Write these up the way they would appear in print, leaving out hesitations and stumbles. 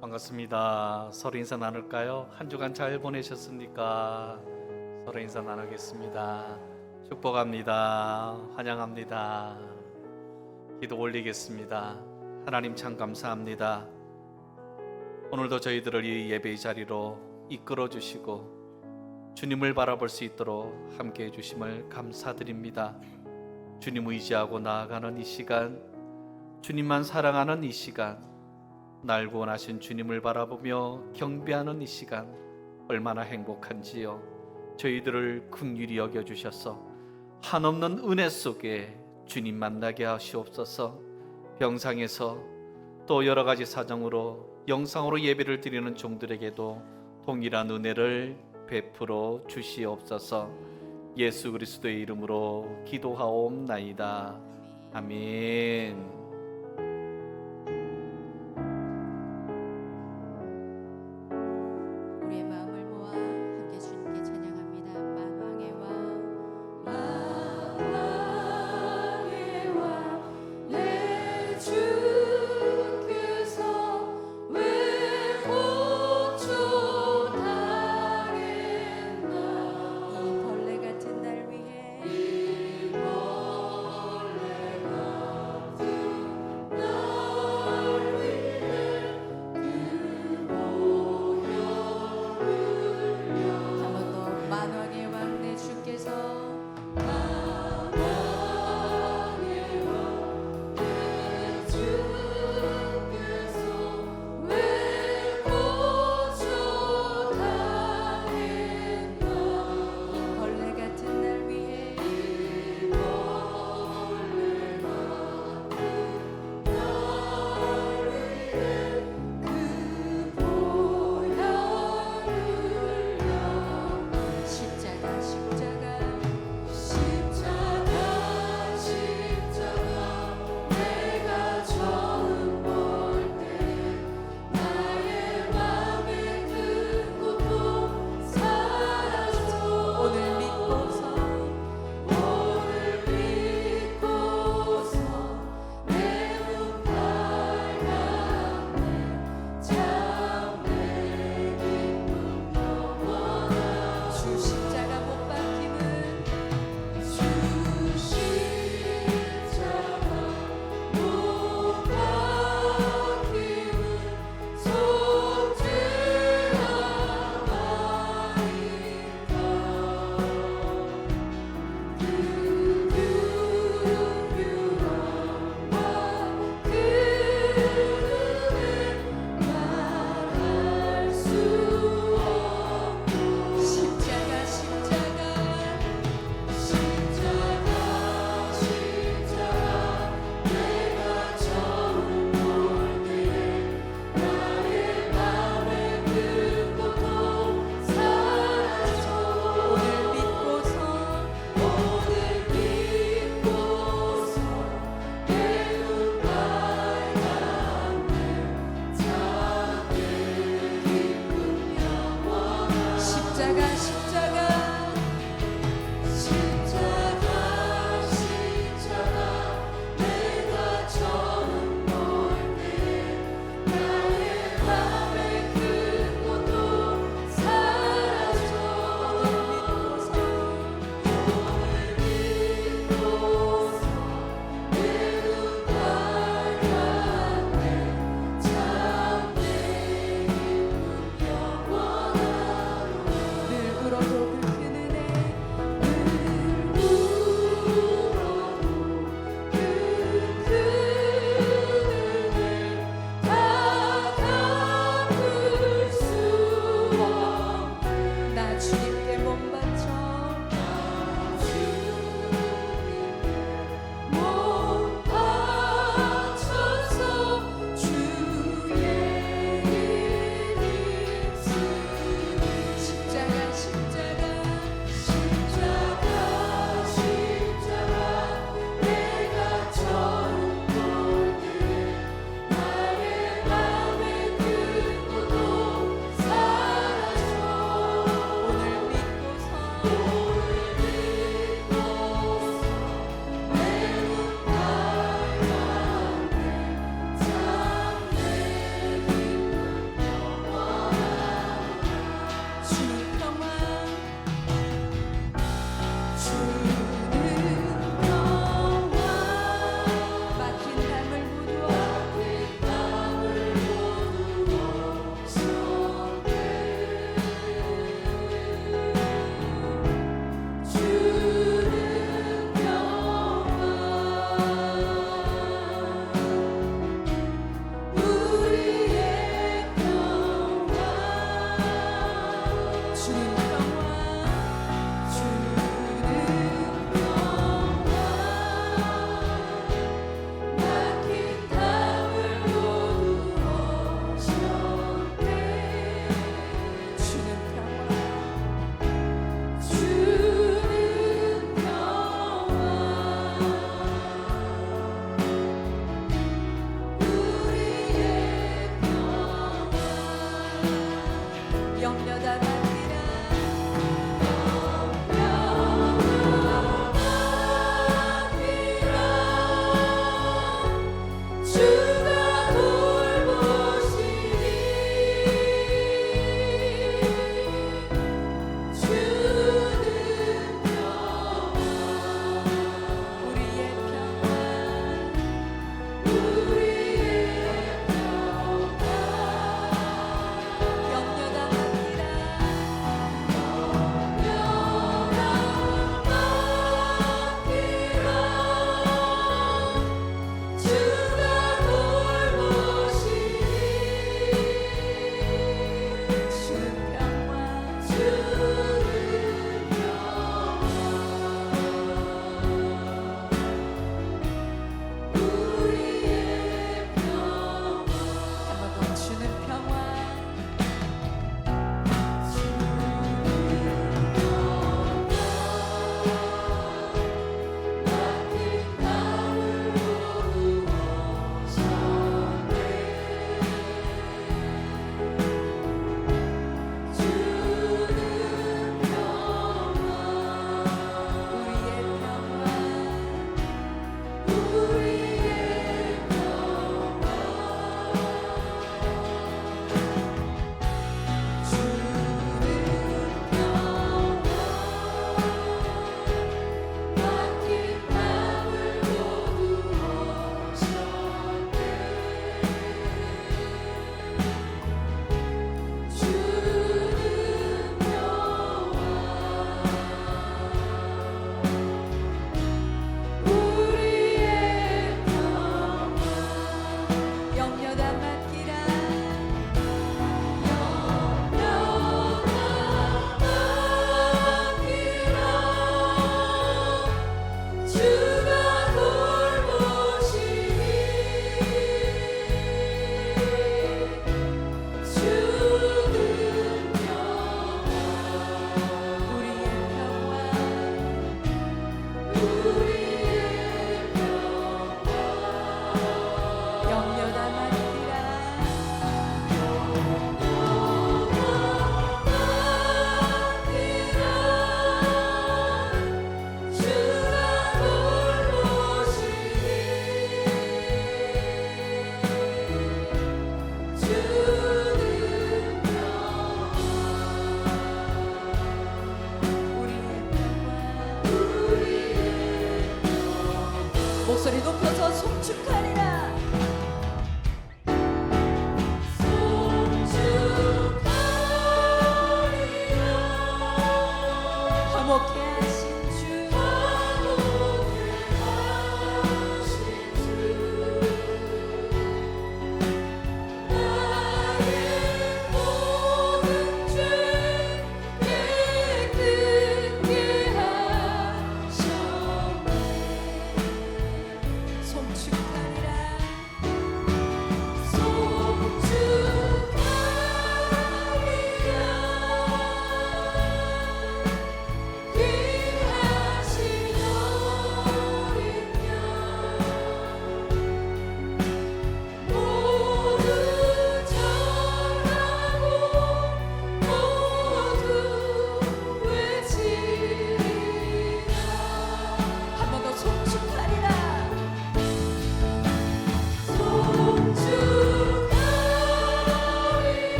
반갑습니다. 서로 인사 나눌까요? 한 주간 잘 보내셨습니까? 서로 인사 나누겠습니다. 축복합니다. 환영합니다. 기도 올리겠습니다. 하나님 참 감사합니다. 오늘도 저희들을 이 예배의 자리로 이끌어 주시고 주님을 바라볼 수 있도록 함께 해주심을 감사드립니다. 주님 의지하고 나아가는 이 시간, 주님만 사랑하는 이 시간, 날 구원하신 주님을 바라보며 경배하는 이 시간 얼마나 행복한지요. 저희들을 긍휼히 여겨주셔서 한없는 은혜 속에 주님 만나게 하시옵소서. 병상에서 또 여러 가지 사정으로 영상으로 예배를 드리는 종들에게도 동일한 은혜를 베풀어 주시옵소서. 예수 그리스도의 이름으로 기도하옵나이다. 아멘. 만왕의 왕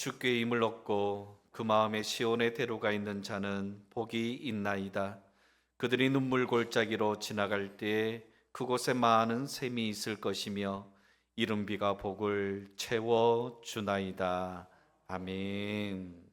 주께 힘을 얻고 그 마음에 시온의 대로가 있는 자는 복이 있나이다. 그들이 눈물 골짜기로 지나갈 때에 그곳에 많은 샘이 있을 것이며 이른 비가 복을 채워 주나이다. 아멘.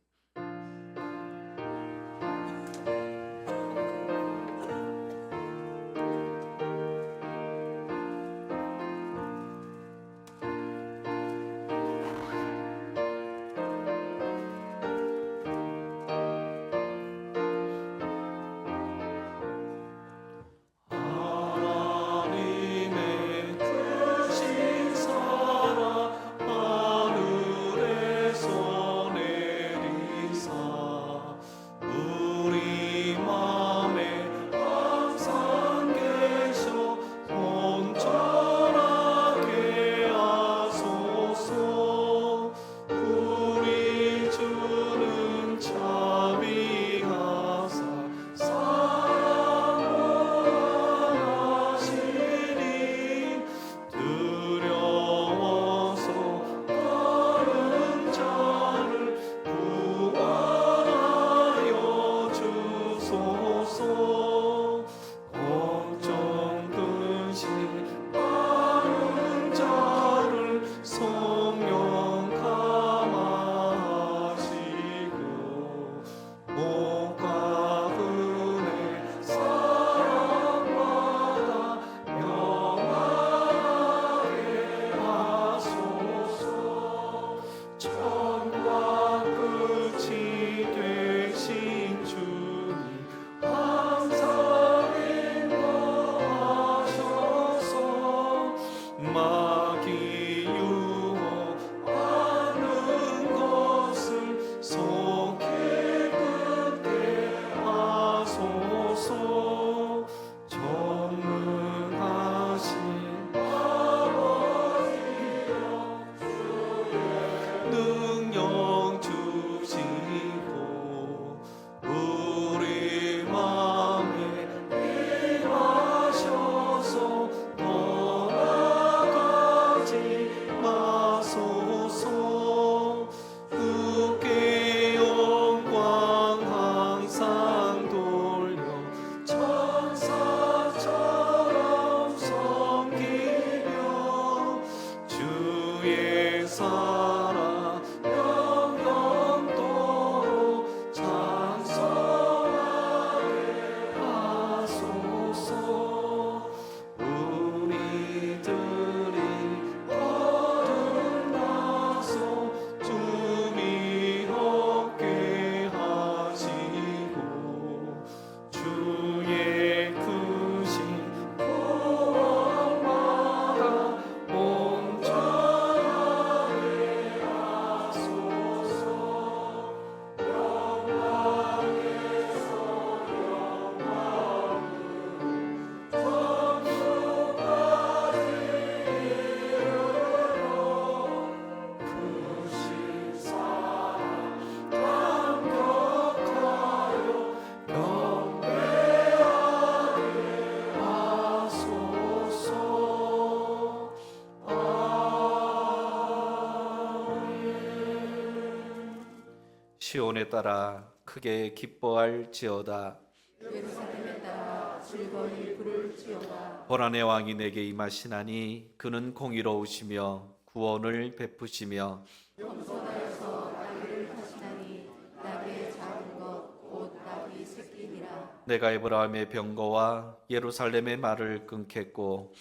시온에 따라 크게 기뻐할지어다. 예루살렘에 따라 즐거이 부를지어다. 보란의 왕이 내게 임하시나니 그는 공의로우시며 구원을 베푸시며 겸손하여서 나귀를 타시나니 나귀의 작은 것 곧 나귀 새끼니라. 내가 에브라임의 병거와 예루살렘의 말을 끊겠고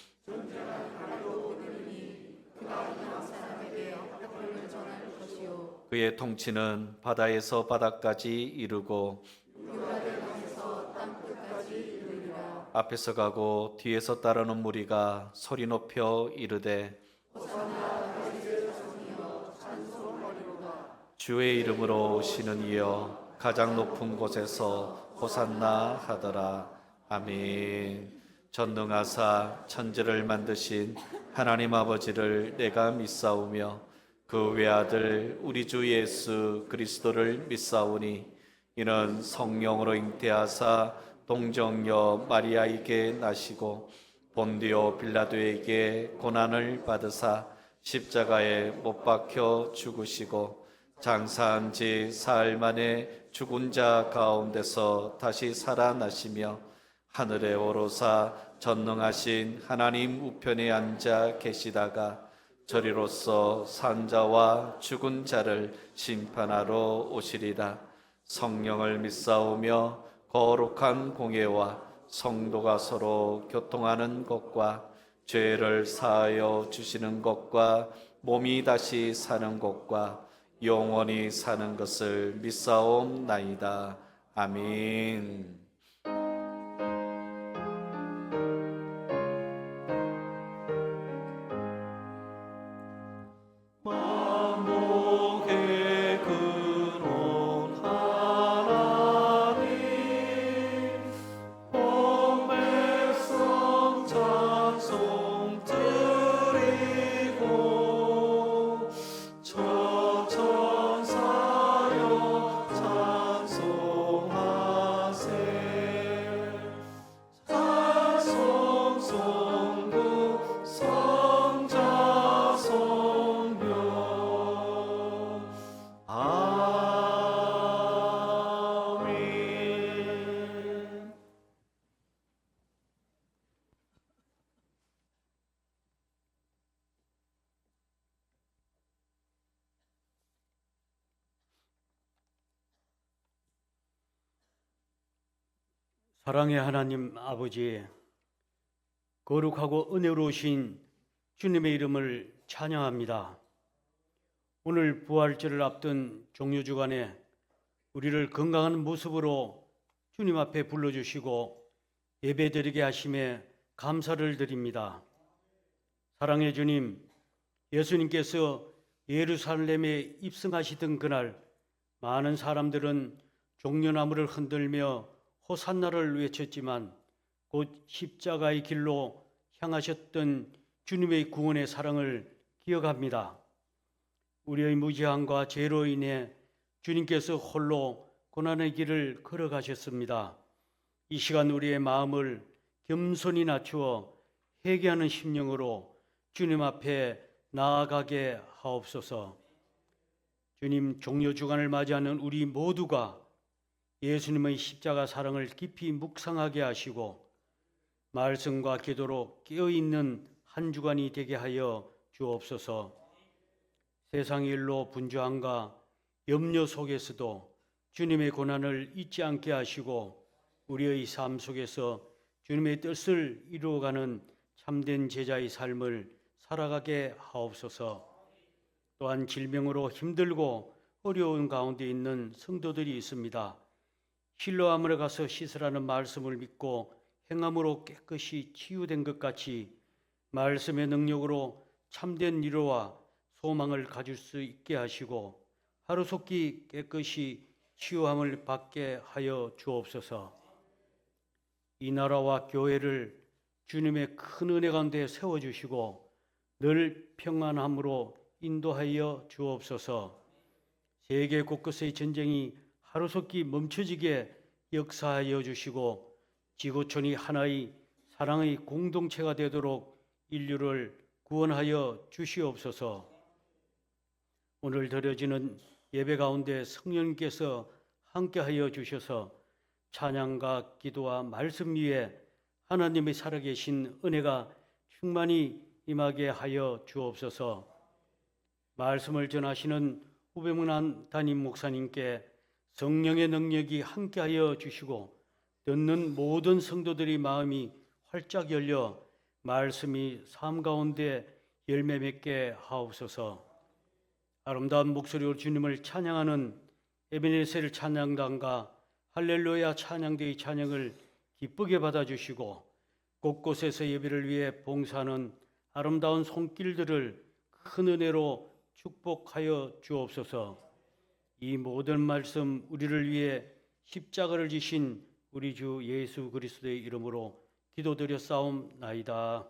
사람에게 학문을 전할 것이요 그의 통치는 바다에서 바다까지 이르고 유라델강에서 땅 끝까지 이르리라. 앞에서 가고 뒤에서 따르는 무리가 소리 높여 이르되 주의 이름으로 오시는 이여 가장 높은 곳에서 호산나 하더라. 아멘. 전능하사 천지를 만드신 하나님 아버지를 내가 믿사오며 그 외아들 우리 주 예수 그리스도를 믿사오니 이는 성령으로 잉태하사 동정녀 마리아에게 나시고 본디오 빌라도에게 고난을 받으사 십자가에 못 박혀 죽으시고 장사한 지 사흘 만에 죽은 자 가운데서 다시 살아나시며 하늘에 오르사 전능하신 하나님 우편에 앉아 계시다가 저리로서 산자와 죽은 자를 심판하러 오시리라. 성령을 믿사오며 거룩한 공예와 성도가 서로 교통하는 것과 죄를 사하여 주시는 것과 몸이 다시 사는 것과 영원히 사는 것을 믿사옵나이다. 아멘. 만복의 근원 하나님 본백성 찬송 드리고 천사여 찬송하세. 찬송 성부 성자 성령 아멘. 사랑의 하나님 아버지, 거룩하고 은혜로우신 주님의 이름을 찬양합니다. 오늘 부활절을 앞둔 종료주간에 우리를 건강한 모습으로 주님 앞에 불러주시고 예배드리게 하심에 감사를 드립니다. 사랑의 주님, 예수님께서 예루살렘에 입성하시던 그날 많은 사람들은 종려나무를 흔들며 호산나를 외쳤지만 곧 십자가의 길로 향하셨던 주님의 구원의 사랑을 기억합니다. 우리의 무지함과 죄로 인해 주님께서 홀로 고난의 길을 걸어가셨습니다. 이 시간 우리의 마음을 겸손히 낮추어 회개하는 심령으로 주님 앞에 나아가게 하옵소서. 주님, 종려주간을 맞이하는 우리 모두가 예수님의 십자가 사랑을 깊이 묵상하게 하시고 말씀과 기도로 깨어있는 한 주간이 되게 하여 주옵소서. 세상 일로 분주함과 염려 속에서도 주님의 고난을 잊지 않게 하시고 우리의 삶 속에서 주님의 뜻을 이루어가는 참된 제자의 삶을 살아가게 하옵소서. 또한 질병으로 힘들고 어려운 가운데 있는 성도들이 있습니다. 실로암으로 가서 씻으라는 말씀을 믿고 행함으로 깨끗이 치유된 것 같이 말씀의 능력으로 참된 위로와 소망을 가질 수 있게 하시고 하루속히 깨끗이 치유함을 받게 하여 주옵소서. 이 나라와 교회를 주님의 큰 은혜 가운데 세워주시고 늘 평안함으로 인도하여 주옵소서. 세계 곳곳의 전쟁이 하루속히 멈춰지게 역사하여 주시고 지구촌이 하나의 사랑의 공동체가 되도록 인류를 구원하여 주시옵소서. 오늘 드려지는 예배 가운데 성령님께서 함께하여 주셔서 찬양과 기도와 말씀 위에 하나님의 살아계신 은혜가 충만히 임하게 하여 주옵소서. 말씀을 전하시는 우병문 담임 목사님께 성령의 능력이 함께하여 주시고 듣는 모든 성도들의 마음이 활짝 열려 말씀이 삶 가운데 열매 맺게 하옵소서. 아름다운 목소리로 주님을 찬양하는 에베네셀 찬양단과 할렐루야 찬양대의 찬양을 기쁘게 받아주시고 곳곳에서 예배를 위해 봉사하는 아름다운 손길들을 큰 은혜로 축복하여 주옵소서. 이 모든 말씀 우리를 위해 십자가를 지신 우리 주 예수 그리스도의 이름으로 기도드렸사옵나이다.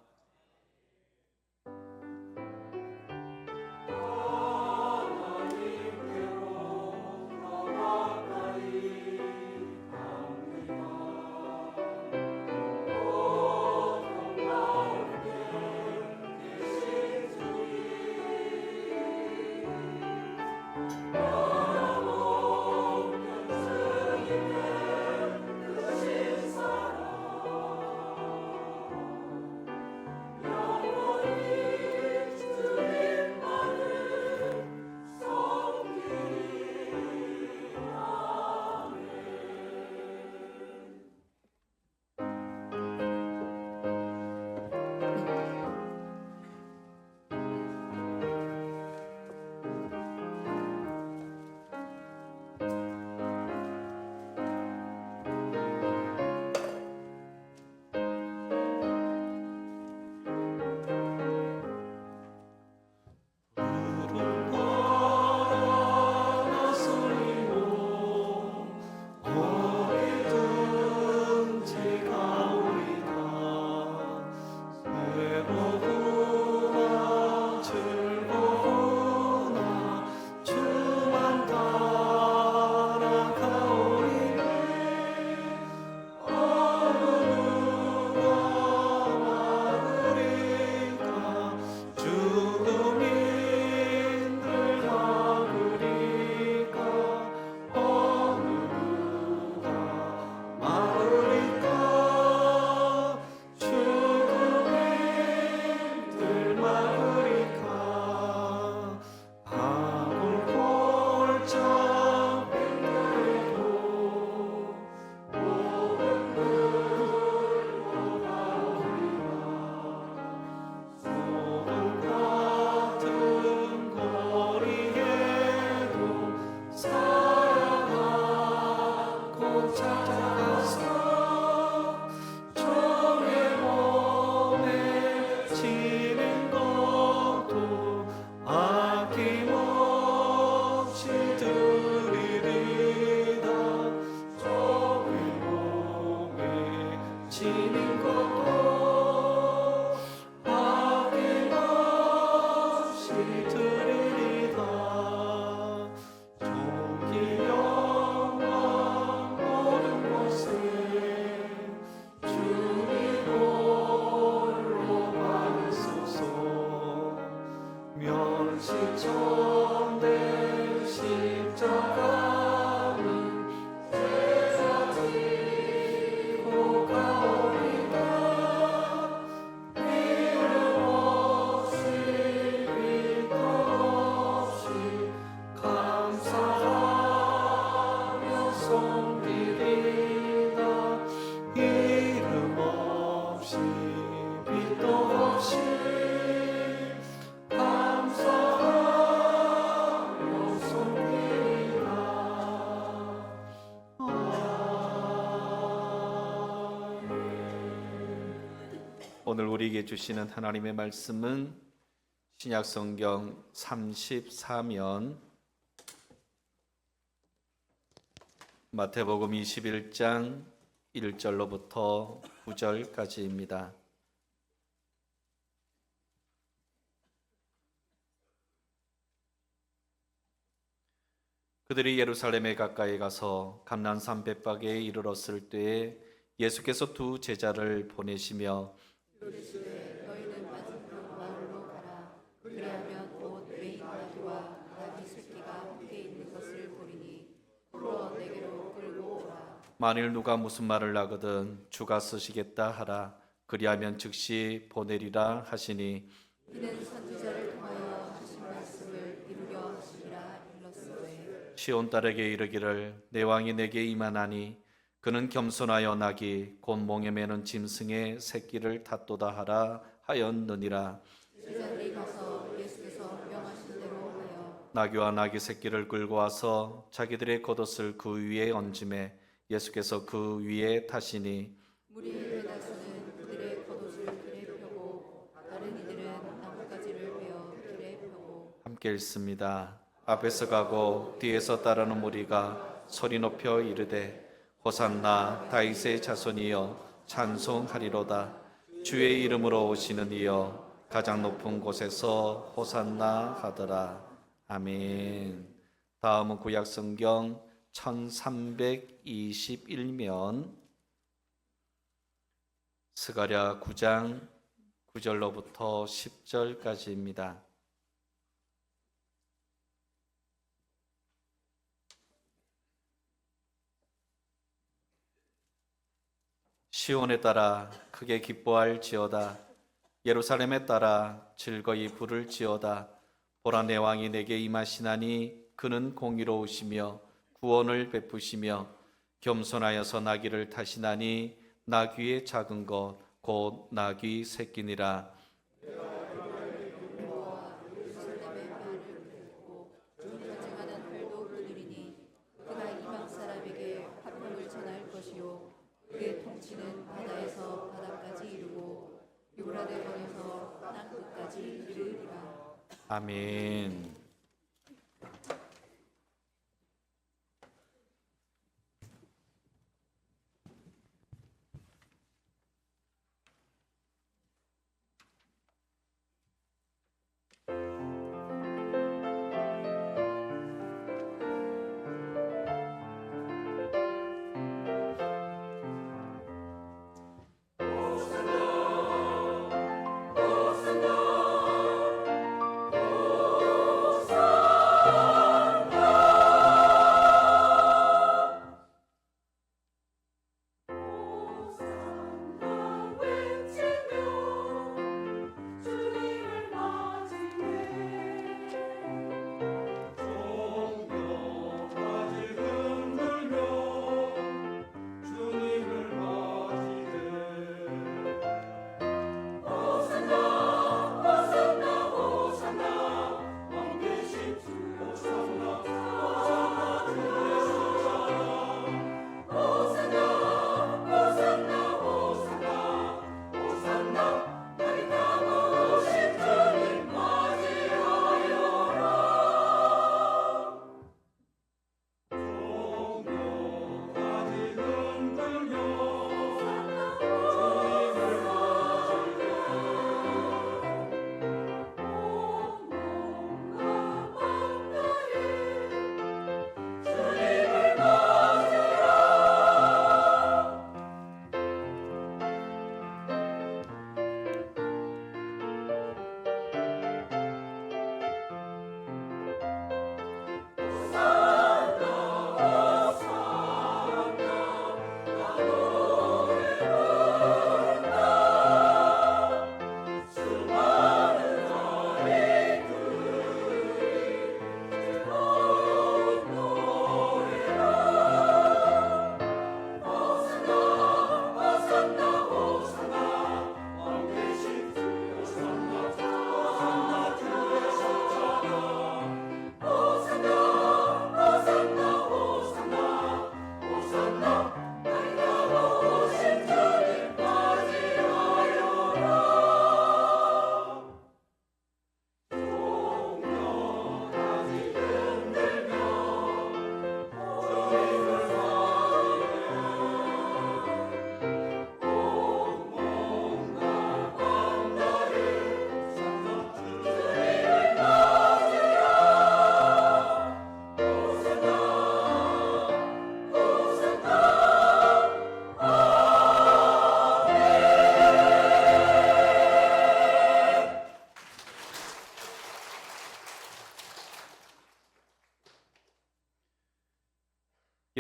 오늘 우리에게 주시는 하나님의 말씀은 신약성경 34면 마태복음 21장 1절로부터 9절까지입니다. 그들이 예루살렘에 가까이 가서 감난산 벳박에 이르렀을 때에 예수께서 두 제자를 보내시며 이르시되 너희는 빠진 그 마을로 가라. 그리하면 곧 매인 나귀와 나귀 새끼가 함께 있는 것을 보리니 풀어 내게로 끌고 오라. 만일 누가 무슨 말을 하거든 주가 쓰시겠다 하라. 그리하면 즉시 보내리라 하시니 이는 선지자를 통하여 하신 말씀을 이루려 하시리라 일렀으되 시온 딸에게 이르기를 내 왕이 내게 임하나니 그는 겸손하여 나귀 곧 몽에 매는 짐승의 새끼를 탔도다 하라 하였느니라. 제자들이 가서 예수께서 명하신 대로 하여 나귀와 나귀 새끼를 끌고 와서 자기들의 겉옷을 그 위에 얹음에 예수께서 그 위에 타시니 무리의 대다수는 그들의 겉옷을 길에 펴고 다른 이들은 나뭇가지를 베어 길에 펴고 함께 읽습니다. 앞에서 가고 뒤에서 따르는 무리가 소리 높여 이르되 호산나 다윗의 자손이여 찬송하리로다. 주의 이름으로 오시는 이여 가장 높은 곳에서 호산나 하더라. 아멘. 다음은 구약성경 1321면 스가랴 9장 9절로부터 10절까지입니다. 시온에 따라 크게 기뻐할지어다. 예루살렘에 따라 즐거이 부를지어다. 보라 내 왕이 내게 임하시나니 그는 공의로우시며 구원을 베푸시며 겸손하여서 나귀를 타시나니 나귀의 작은 것 곧 나귀 새끼니라. 예루살렘의 말을 듣고 전쟁하는 활도 그들이니 그가 이방 사람에게 화평을 전할 것이요 그의 통치는 바다에서 바다까지 이르고 유브라데 강에서 땅 끝까지 이르리라. 아멘.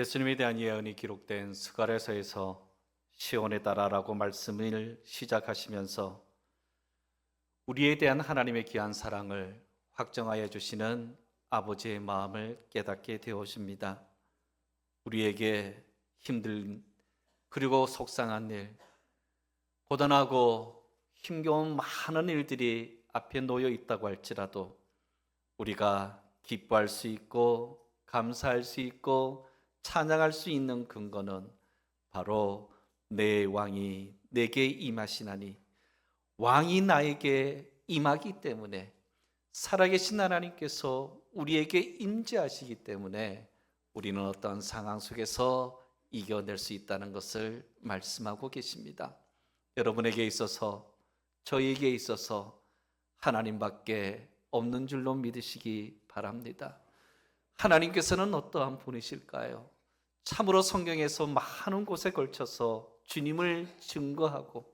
예수님에 대한 예언이 기록된 스가랴서에서 시온에 따라라고 말씀을 시작하시면서 우리에 대한 하나님의 귀한 사랑을 확정하여 주시는 아버지의 마음을 깨닫게 되어집니다. 우리에게 힘든 그리고 속상한 일, 고단하고 힘겨운 많은 일들이 앞에 놓여 있다고 할지라도 우리가 기뻐할 수 있고 감사할 수 있고 찬양할 수 있는 근거는 바로 내 왕이 내게 임하시나니, 왕이 나에게 임하기 때문에, 살아계신 하나님께서 우리에게 임재하시기 때문에 우리는 어떤 상황 속에서 이겨낼 수 있다는 것을 말씀하고 계십니다. 여러분에게 있어서, 저에게 있어서 하나님밖에 없는 줄로 믿으시기 바랍니다. 하나님께서는 어떠한 분이실까요? 참으로 성경에서 많은 곳에 걸쳐서 주님을 증거하고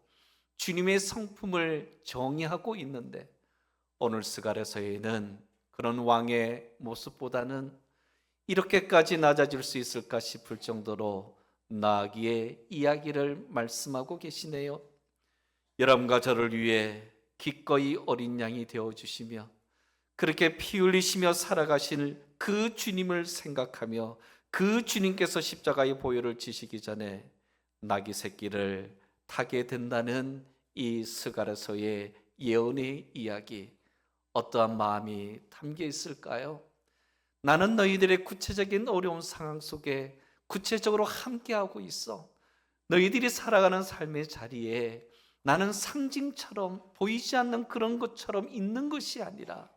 주님의 성품을 정의하고 있는데, 오늘 스가랴서에는 그런 왕의 모습보다는 이렇게까지 낮아질 수 있을까 싶을 정도로 나아기의 이야기를 말씀하고 계시네요. 여러분과 저를 위해 기꺼이 어린 양이 되어주시며 그렇게 피 흘리시며 살아가실 그 주님을 생각하며 그 주님께서 십자가의 보혈을 지시기 전에 나귀 새끼를 타게 된다는 이 스가랴서의 예언의 이야기, 어떠한 마음이 담겨 있을까요? 나는 너희들의 구체적인 어려운 상황 속에 구체적으로 함께하고 있어. 너희들이 살아가는 삶의 자리에 나는 상징처럼, 보이지 않는 그런 것처럼 있는 것이 아니라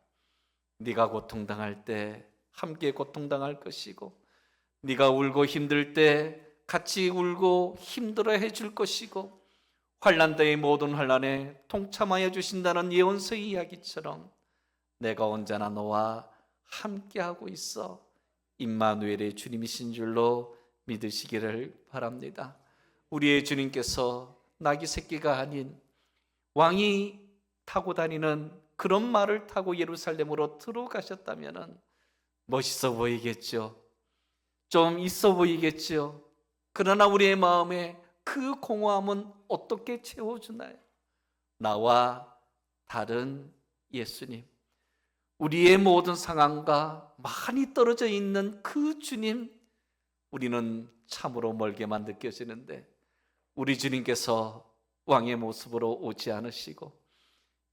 네가 고통당할 때 함께 고통당할 것이고, 네가 울고 힘들 때 같이 울고 힘들어 해줄 것이고, 환난 때의 모든 환난에 동참하여 주신다는 예언서의 이야기처럼 내가 언제나 너와 함께하고 있어 임마누엘의 주님이신 줄로 믿으시기를 바랍니다. 우리의 주님께서 나귀 새끼가 아닌 왕이 타고 다니는 그런 말을 타고 예루살렘으로 들어가셨다면 멋있어 보이겠죠. 좀 있어 보이겠죠. 그러나 우리의 마음에 그 공허함은 어떻게 채워주나요? 나와 다른 예수님, 우리의 모든 상황과 많이 떨어져 있는 그 주님, 우리는 참으로 멀게만 느껴지는데 우리 주님께서 왕의 모습으로 오지 않으시고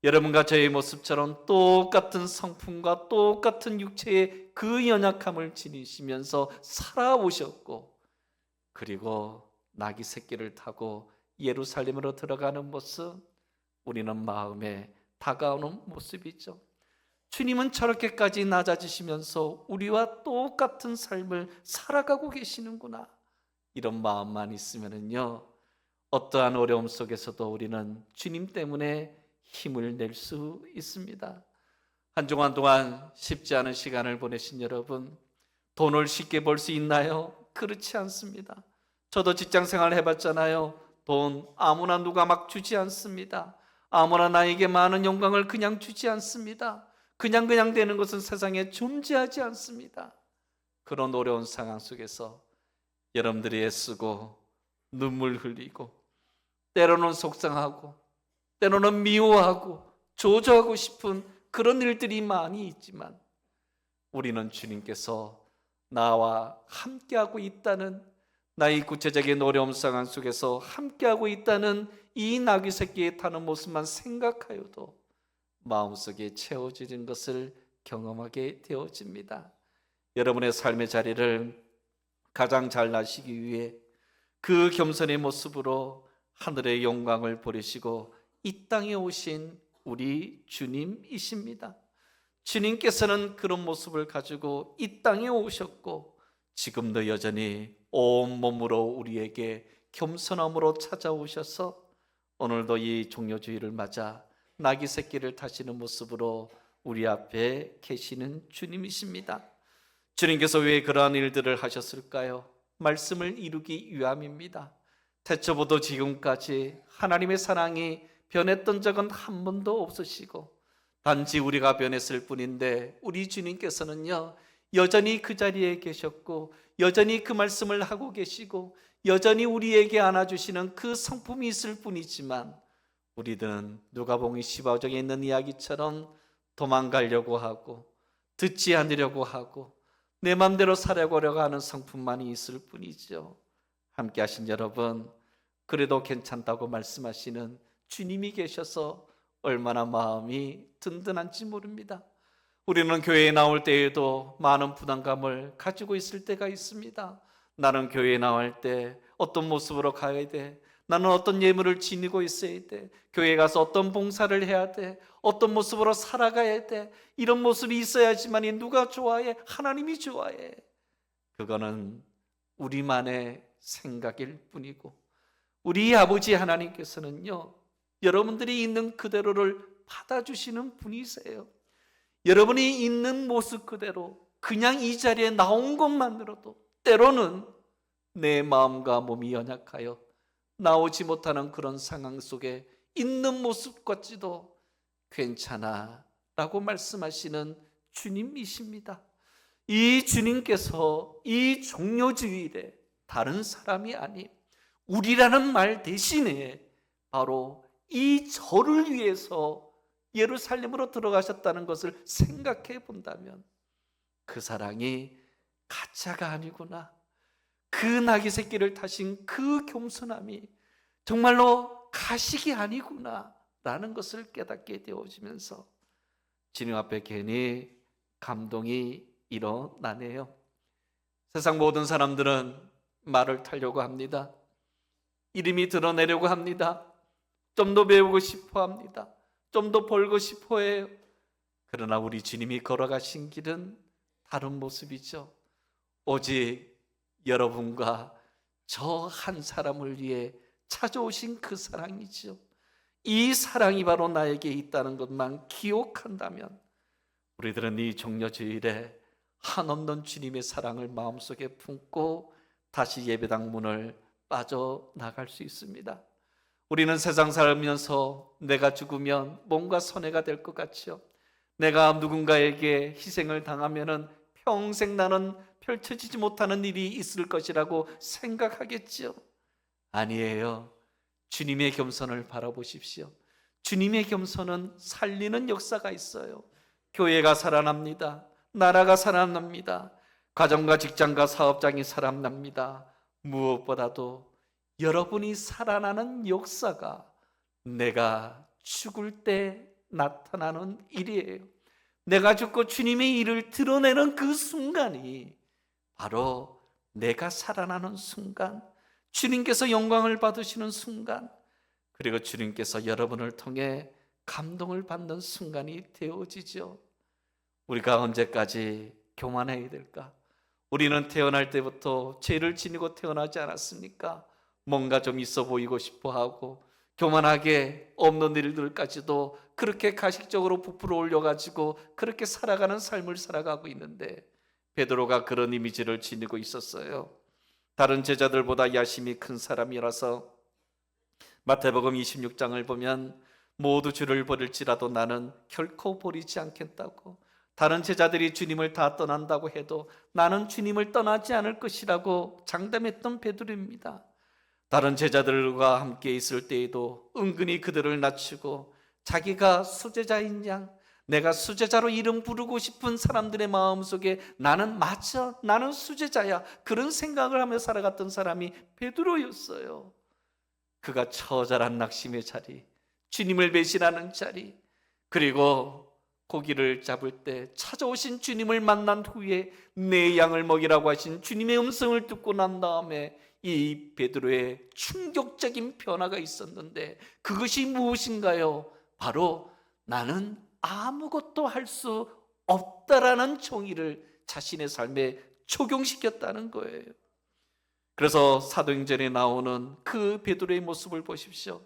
여러분과 저의 모습처럼 똑같은 성품과 똑같은 육체의 그 연약함을 지니시면서 살아오셨고, 그리고 나귀 새끼를 타고 예루살렘으로 들어가는 모습, 우리는 마음에 다가오는 모습이죠. 주님은 저렇게까지 낮아지시면서 우리와 똑같은 삶을 살아가고 계시는구나, 이런 마음만 있으면요, 어떠한 어려움 속에서도 우리는 주님 때문에 힘을 낼 수 있습니다. 한 주간 동안 쉽지 않은 시간을 보내신 여러분, 돈을 쉽게 벌 수 있나요? 그렇지 않습니다. 저도 직장생활 해봤잖아요. 돈 아무나 누가 막 주지 않습니다. 아무나 나에게 많은 영광을 그냥 주지 않습니다. 그냥 되는 것은 세상에 존재하지 않습니다. 그런 어려운 상황 속에서 여러분들이 애쓰고 눈물 흘리고 때로는 속상하고 때로는 미워하고 조져하고 싶은 그런 일들이 많이 있지만, 우리는 주님께서 나와 함께하고 있다는, 나의 구체적인 어려움 상황 속에서 함께하고 있다는 이 나귀 새끼에 타는 모습만 생각하여도 마음속에 채워지는 것을 경험하게 되어집니다. 여러분의 삶의 자리를 가장 잘 나시기 위해 그 겸손의 모습으로 하늘의 영광을 버리시고 이 땅에 오신 우리 주님이십니다. 주님께서는 그런 모습을 가지고 이 땅에 오셨고 지금도 여전히 온몸으로 우리에게 겸손함으로 찾아오셔서 오늘도 이 종료주일을 맞아 나귀 새끼를 타시는 모습으로 우리 앞에 계시는 주님이십니다. 주님께서 왜 그러한 일들을 하셨을까요? 말씀을 이루기 위함입니다. 태초부터 지금까지 하나님의 사랑이 변했던 적은 한 번도 없으시고 단지 우리가 변했을 뿐인데, 우리 주님께서는요, 여전히 그 자리에 계셨고 여전히 그 말씀을 하고 계시고 여전히 우리에게 안아주시는 그 성품이 있을 뿐이지만 우리들은 누가복음 15장에 있는 이야기처럼 도망가려고 하고 듣지 않으려고 하고 내 맘대로 살아가려고 하는 성품만이 있을 뿐이죠. 함께 하신 여러분, 그래도 괜찮다고 말씀하시는 주님이 계셔서 얼마나 마음이 든든한지 모릅니다. 우리는 교회에 나올 때에도 많은 부담감을 가지고 있을 때가 있습니다. 나는 교회에 나올 때 어떤 모습으로 가야 돼? 나는 어떤 예물을 지니고 있어야 돼? 교회에 가서 어떤 봉사를 해야 돼? 어떤 모습으로 살아가야 돼? 이런 모습이 있어야지만이 누가 좋아해? 하나님이 좋아해. 그거는 우리만의 생각일 뿐이고 우리 아버지 하나님께서는요, 여러분들이 있는 그대로를 받아주시는 분이세요. 여러분이 있는 모습 그대로 그냥 이 자리에 나온 것만으로도 때로는 내 마음과 몸이 연약하여 나오지 못하는 그런 상황 속에 있는 모습 같지도 괜찮아 라고 말씀하시는 주님이십니다. 이 주님께서 이 종료주일에 다른 사람이 아닌 우리라는 말 대신에 바로 이 저를 위해서 예루살렘으로 들어가셨다는 것을 생각해 본다면 그 사랑이 가짜가 아니구나. 그 나귀 새끼를 타신 그 겸손함이 정말로 가식이 아니구나 라는 것을 깨닫게 되어지면서 주님 앞에 괜히 감동이 일어나네요. 세상 모든 사람들은 말을 타려고 합니다. 이름이 드러내려고 합니다. 좀 더 배우고 싶어 합니다. 좀 더 벌고 싶어 해요. 그러나 우리 주님이 걸어가신 길은 다른 모습이죠. 오직 여러분과 저 한 사람을 위해 찾아오신 그 사랑이죠. 이 사랑이 바로 나에게 있다는 것만 기억한다면 우리들은 이 종려주일에 한없는 주님의 사랑을 마음속에 품고 다시 예배당 문을 빠져나갈 수 있습니다. 우리는 세상 살면서 내가 죽으면 뭔가 손해가 될 것 같죠. 내가 누군가에게 희생을 당하면 평생 나는 펼쳐지지 못하는 일이 있을 것이라고 생각하겠죠. 아니에요. 주님의 겸손을 바라보십시오. 주님의 겸손은 살리는 역사가 있어요. 교회가 살아납니다. 나라가 살아납니다. 가정과 직장과 사업장이 살아납니다. 무엇보다도 여러분이 살아나는 역사가 내가 죽을 때 나타나는 일이에요. 내가 죽고 주님의 일을 드러내는 그 순간이 바로 내가 살아나는 순간, 주님께서 영광을 받으시는 순간, 그리고 주님께서 여러분을 통해 감동을 받는 순간이 되어지죠. 우리가 언제까지 교만해야 될까? 우리는 태어날 때부터 죄를 지니고 태어나지 않았습니까? 뭔가 좀 있어 보이고 싶어 하고 교만하게 없는 일들까지도 그렇게 가식적으로 부풀어 올려가지고 그렇게 살아가는 삶을 살아가고 있는데 베드로가 그런 이미지를 지니고 있었어요. 다른 제자들보다 야심이 큰 사람이라서 마태복음 26장을 보면 모두 주를 버릴지라도 나는 결코 버리지 않겠다고, 다른 제자들이 주님을 다 떠난다고 해도 나는 주님을 떠나지 않을 것이라고 장담했던 베드로입니다. 다른 제자들과 함께 있을 때에도 은근히 그들을 낮추고 자기가 수제자인 양, 내가 수제자로 이름 부르고 싶은 사람들의 마음속에 나는 맞아, 나는 수제자야, 그런 생각을 하며 살아갔던 사람이 베드로였어요. 그가 처절한 낙심의 자리, 주님을 배신하는 자리, 그리고 고기를 잡을 때 찾아오신 주님을 만난 후에 내 양을 먹이라고 하신 주님의 음성을 듣고 난 다음에 이 베드로의 충격적인 변화가 있었는데 그것이 무엇인가요? 바로 나는 아무것도 할 수 없다라는 정의를 자신의 삶에 적용시켰다는 거예요. 그래서 사도행전에 나오는 그 베드로의 모습을 보십시오.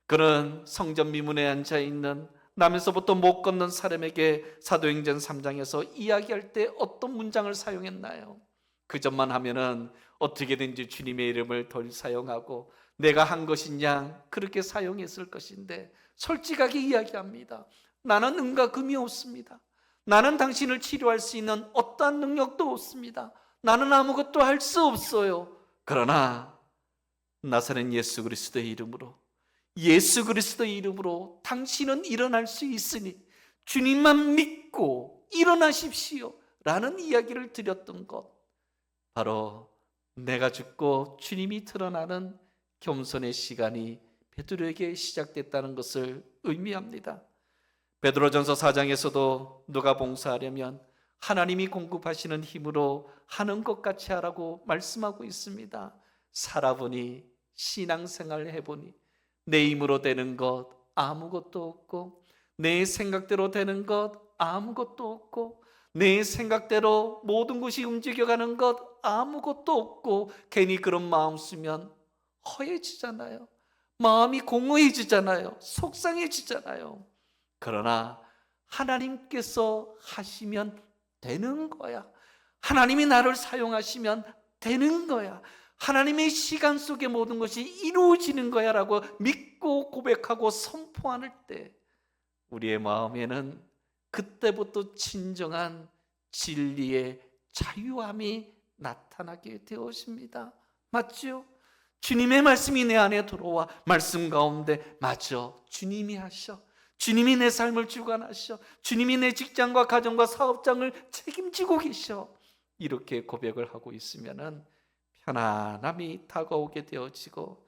그는 성전 미문에 앉아있는 남에서부터 못 걷는 사람에게 사도행전 3장에서 이야기할 때 어떤 문장을 사용했나요? 그 점만 하면은 어떻게든지 주님의 이름을 덜 사용하고 내가 한 것이냐 그렇게 사용했을 것인데 솔직하게 이야기합니다. 나는 은과 금이 없습니다. 나는 당신을 치료할 수 있는 어떠한 능력도 없습니다. 나는 아무것도 할 수 없어요. 그러나 나사렛 예수 그리스도의 이름으로 당신은 일어날 수 있으니 주님만 믿고 일어나십시오 라는 이야기를 드렸던 것, 바로 내가 죽고 주님이 드러나는 겸손의 시간이 베드로에게 시작됐다는 것을 의미합니다. 베드로전서 4장에서도 누가 봉사하려면 하나님이 공급하시는 힘으로 하는 것 같이 하라고 말씀하고 있습니다. 살아보니, 신앙생활 해보니 내 힘으로 되는 것 아무것도 없고, 내 생각대로 되는 것 아무것도 없고, 내 생각대로 모든 것이 움직여가는 것 아무것도 없고, 괜히 그런 마음 쓰면 허해지잖아요. 마음이 공허해지잖아요. 속상해지잖아요. 그러나 하나님께서 하시면 되는 거야. 하나님이 나를 사용하시면 되는 거야. 하나님의 시간 속에 모든 것이 이루어지는 거야 라고 믿고 고백하고 선포할 때 우리의 마음에는 그때부터 진정한 진리의 자유함이 나타나게 되어집니다. 맞죠? 주님의 말씀이 내 안에 들어와 말씀 가운데 맞아, 주님이 하셔. 주님이 내 삶을 주관하셔. 주님이 내 직장과 가정과 사업장을 책임지고 계셔. 이렇게 고백을 하고 있으면은 편안함이 다가오게 되어지고,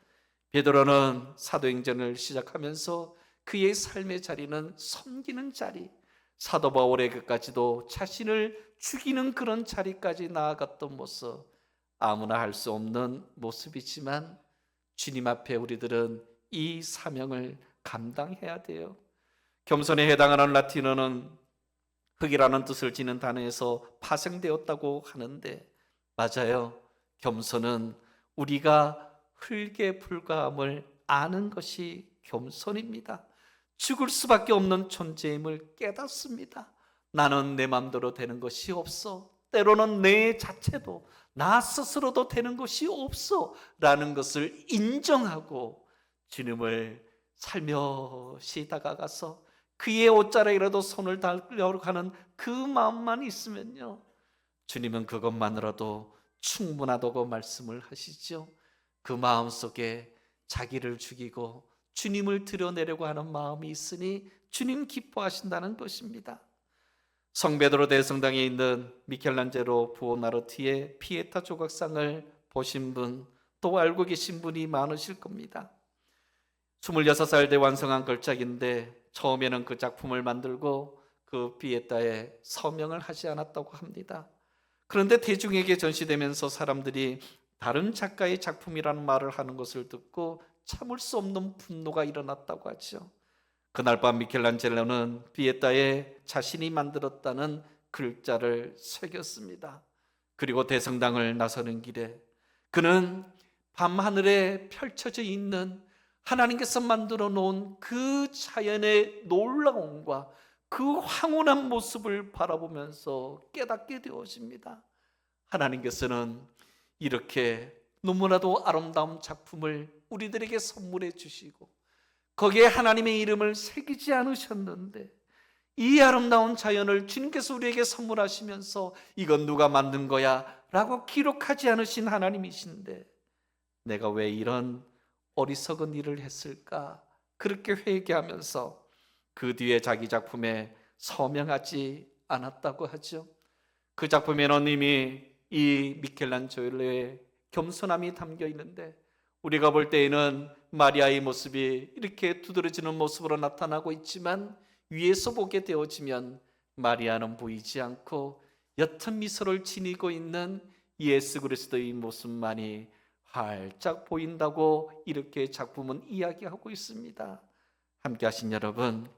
베드로는 사도행전을 시작하면서 그의 삶의 자리는 섬기는 자리, 사도 바울에게까지도 자신을 죽이는 그런 자리까지 나아갔던 모습, 아무나 할 수 없는 모습이지만 주님 앞에 우리들은 이 사명을 감당해야 돼요. 겸손에 해당하는 라틴어는 흙이라는 뜻을 지닌 단어에서 파생되었다고 하는데, 맞아요. 겸손은 우리가 흙에 불과함을 아는 것이 겸손입니다. 죽을 수밖에 없는 존재임을 깨닫습니다. 나는 내 맘대로 되는 것이 없어. 때로는 내 자체도, 나 스스로도 되는 것이 없어 라는 것을 인정하고 주님을 살며시 다가가서 그의 옷자락이라도 손을 닿으려고 하는 그 마음만 있으면요, 주님은 그것만으로도 충분하다고 말씀을 하시죠. 그 마음 속에 자기를 죽이고 주님을 드러내려고 하는 마음이 있으니 주님 기뻐하신다는 것입니다. 성베드로 대성당에 있는 미켈란젤로 부오나르티의 피에타 조각상을 보신 분, 또 알고 계신 분이 많으실 겁니다. 26살 때 완성한 걸작인데 처음에는 그 작품을 만들고 그 피에타에 서명을 하지 않았다고 합니다. 그런데 대중에게 전시되면서 사람들이 다른 작가의 작품이라는 말을 하는 것을 듣고 참을 수 없는 분노가 일어났다고 하죠. 그날 밤 미켈란젤로는 피에타에 자신이 만들었다는 글자를 새겼습니다. 그리고 대성당을 나서는 길에 그는 밤하늘에 펼쳐져 있는 하나님께서 만들어 놓은 그 자연의 놀라움과 그 황홀한 모습을 바라보면서 깨닫게 되어집니다. 하나님께서는 이렇게 너무나도 아름다운 작품을 우리들에게 선물해 주시고 거기에 하나님의 이름을 새기지 않으셨는데, 이 아름다운 자연을 주님께서 우리에게 선물하시면서 이건 누가 만든 거야 라고 기록하지 않으신 하나님이신데 내가 왜 이런 어리석은 일을 했을까, 그렇게 회개하면서 그 뒤에 자기 작품에 서명하지 않았다고 하죠. 그 작품에는 이미 이 미켈란젤로의 겸손함이 담겨 있는데 우리가 볼 때에는 마리아의 모습이 이렇게 두드러지는 모습으로 나타나고 있지만 위에서 보게 되어지면 마리아는 보이지 않고 옅은 미소를 지니고 있는 예수 그리스도의 모습만이 활짝 보인다고 이렇게 작품은 이야기하고 있습니다. 함께 하신 여러분,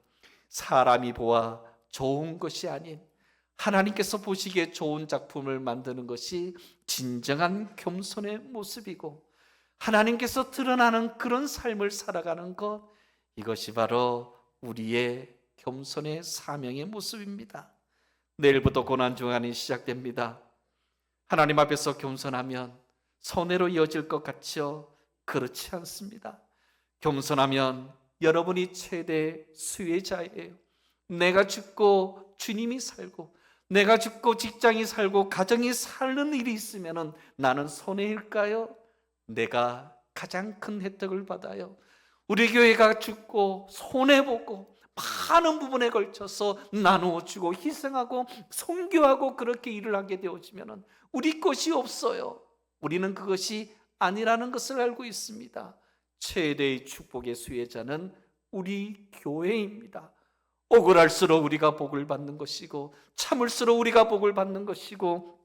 사람이 보아 좋은 것이 아닌 하나님께서 보시기에 좋은 작품을 만드는 것이 진정한 겸손의 모습이고 하나님께서 드러나는 그런 삶을 살아가는 것, 이것이 바로 우리의 겸손의 사명의 모습입니다. 내일부터 고난주간이 시작됩니다. 하나님 앞에서 겸손하면 손해로 이어질 것 같죠? 그렇지 않습니다. 겸손하면 여러분이 최대 수혜자예요. 내가 죽고 살고 주님이 살고 내가 죽고 직장이 살고 가정이 사는 일이 있으면 나는 손해일까요? 내가 가장 큰 혜택을 받아요. 우리 교회가 죽고 손해보고 많은 부분에 걸쳐서 나누어 주고 희생하고 선교하고 그렇게 일을 하게 되어지면 우리 것이 없어요. 우리는 그것이 아니라는 것을 알고 있습니다. 최대의 축복의 수혜자는 우리 교회입니다. 억울할수록 우리가 복을 받는 것이고 참을수록 우리가 복을 받는 것이고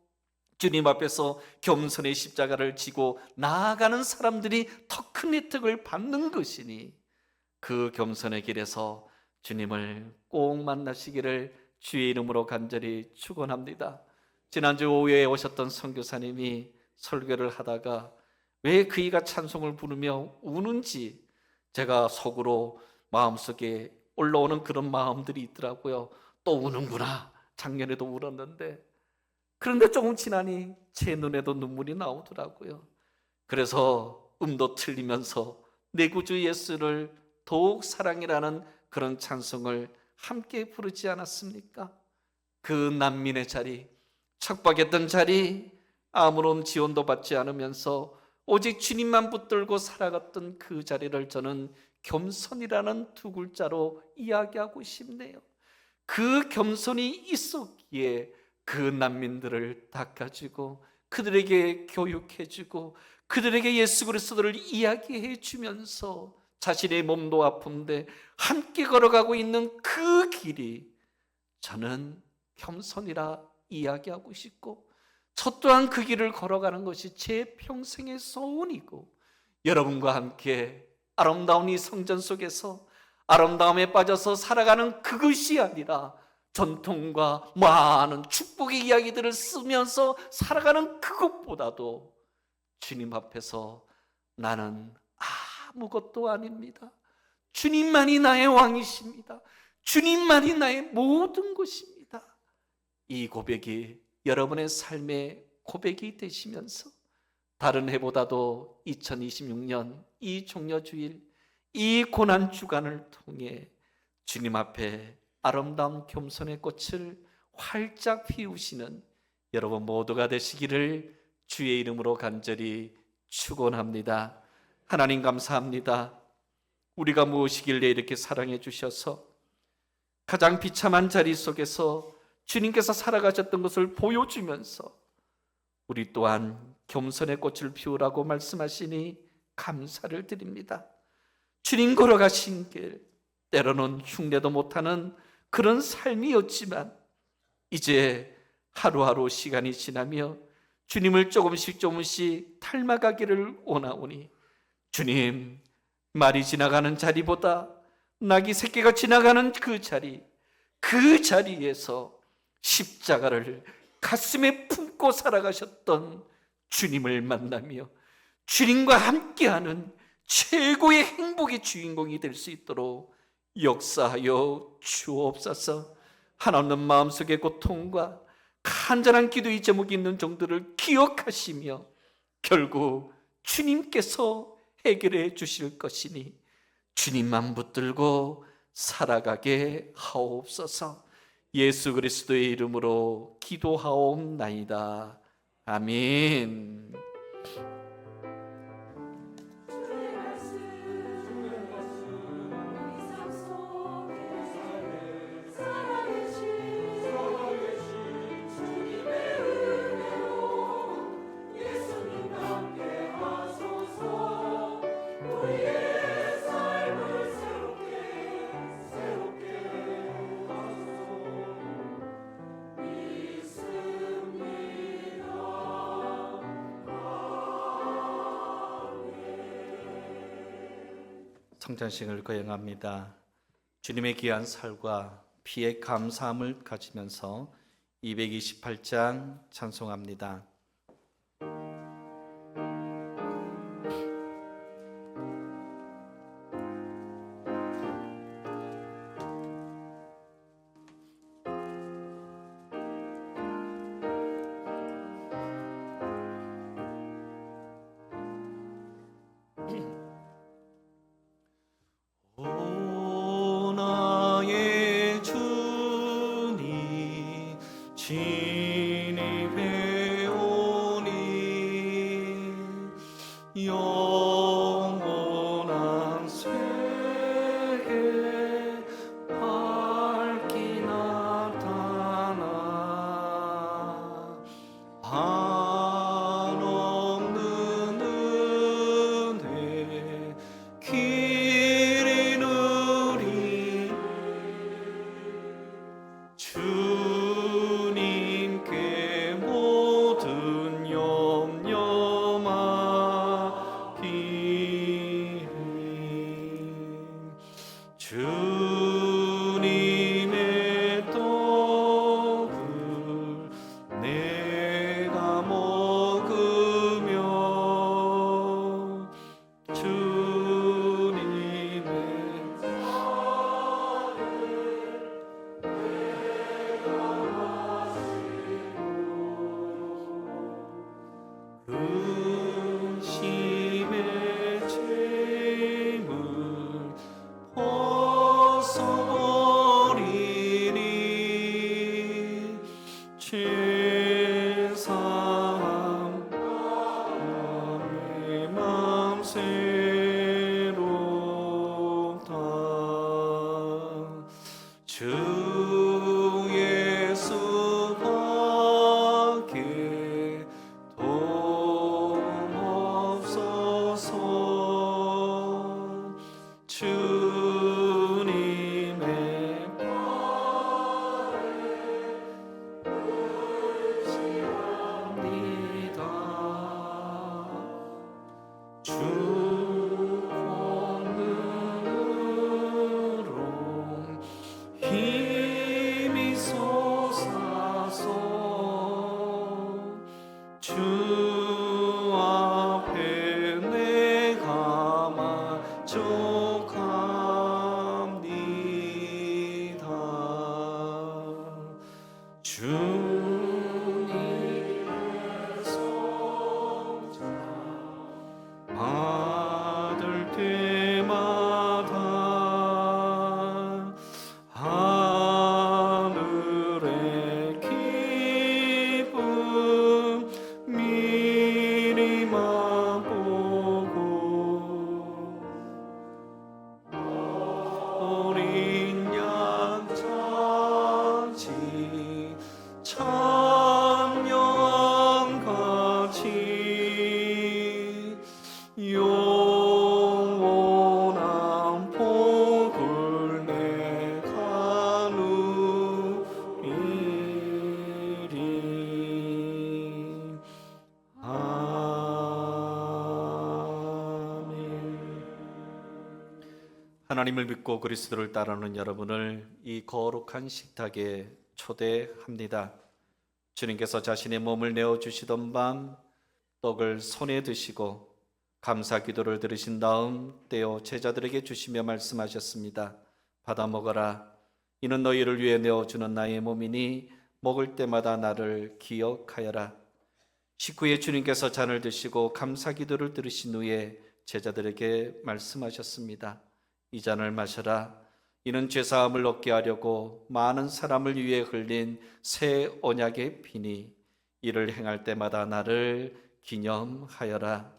주님 앞에서 겸손의 십자가를 지고 나아가는 사람들이 더 큰 혜택을 받는 것이니 그 겸손의 길에서 주님을 꼭 만나시기를 주의 이름으로 간절히 축원합니다. 지난주 오후에 오셨던 선교사님이 설교를 하다가 왜 그이가 찬송을 부르며 우는지 제가 속으로 마음속에 올라오는 그런 마음들이 있더라고요. 또 우는구나. 작년에도 울었는데. 그런데 조금 지나니 제 눈에도 눈물이 나오더라고요. 그래서 음도 틀리면서 내 구주 예수를 더욱 사랑이라는 그런 찬송을 함께 부르지 않았습니까? 그 난민의 자리, 척박했던 자리, 아무런 지원도 받지 않으면서 오직 주님만 붙들고 살아갔던 그 자리를 저는 겸손이라는 두 글자로 이야기하고 싶네요. 그 겸손이 있었기에 그 난민들을 닦아주고 그들에게 교육해주고 그들에게 예수 그리스도를 이야기해 주면서 자신의 몸도 아픈데 함께 걸어가고 있는 그 길이 저는 겸손이라 이야기하고 싶고 저 또한 그 길을 걸어가는 것이 제 평생의 소원이고 여러분과 함께 아름다운 이 성전 속에서 아름다움에 빠져서 살아가는 그것이 아니라 전통과 많은 축복의 이야기들을 쓰면서 살아가는 그것보다도 주님 앞에서 나는 아무것도 아닙니다. 주님만이 나의 왕이십니다. 주님만이 나의 모든 것입니다. 이 고백이 여러분의 삶의 고백이 되시면서 다른 해보다도 2026년 이 종려주일 이 고난주간을 통해 주님 앞에 아름다운 겸손의 꽃을 활짝 피우시는 여러분 모두가 되시기를 주의 이름으로 간절히 축원합니다. 하나님 감사합니다. 우리가 무엇이길래 이렇게 사랑해 주셔서 가장 비참한 자리 속에서 주님께서 살아가셨던 것을 보여주면서 우리 또한 겸손의 꽃을 피우라고 말씀하시니 감사를 드립니다. 주님 걸어가신 길, 때로는 흉내도 못하는 그런 삶이었지만 이제 하루하루 시간이 지나며 주님을 조금씩 닮아가기를 원하오니 주님, 말이 지나가는 자리보다 낙이 새끼가 지나가는 그 자리에서 십자가를 가슴에 품고 살아가셨던 주님을 만나며 주님과 함께하는 최고의 행복의 주인공이 될 수 있도록 역사하여 주옵소서. 하나님 마음속의 고통과 간절한 기도의 제목이 있는 정도를 기억하시며 결국 주님께서 해결해 주실 것이니 주님만 붙들고 살아가게 하옵소서. 예수 그리스도의 이름으로 기도하옵나이다. 아멘. 성찬식을 거행합니다. 주님의 귀한 살과 피의 감사함을 가지면서 228장 찬송합니다. 오 나의 주님 영원한 세계 밝기 나타나 한없는 은혜 길 이누리 주님께 모든 염려 맡기리 주님의 떡을 내가 먹으며 주님의 근심의 짐을 벗어버리니 죄사함 내 맘 새롭다 주 예수밖에 도움없어서 주님의 의지합니다 주 권능으로 힘이 솟아서 주 앞에 내가 만족합니다 주님의 성자 받을 때마다 하늘의 기쁨 미리 맛보고 어린 양 잔치 참여한같이 영원한 복을 내가 누리리 아멘. 하나님을 믿고 그리스도를 따르는 여러분을 이 거룩한 식탁에 초대합니다. 주님께서 자신의 몸을 내어주시던 밤 떡을 손에 드시고 감사 기도를 들으신 다음 떼어 제자들에게 주시며 말씀하셨습니다. 받아 먹어라. 이는 너희를 위해 내어주는 나의 몸이니 먹을 때마다 나를 기억하여라. 식후에 주님께서 잔을 드시고 감사 기도를 들으신 후에 제자들에게 말씀하셨습니다. 이 잔을 마셔라. 이는 죄사함을 얻게 하려고 많은 사람을 위해 흘린 새 언약의 피니 이를 행할 때마다 나를 기념하여라.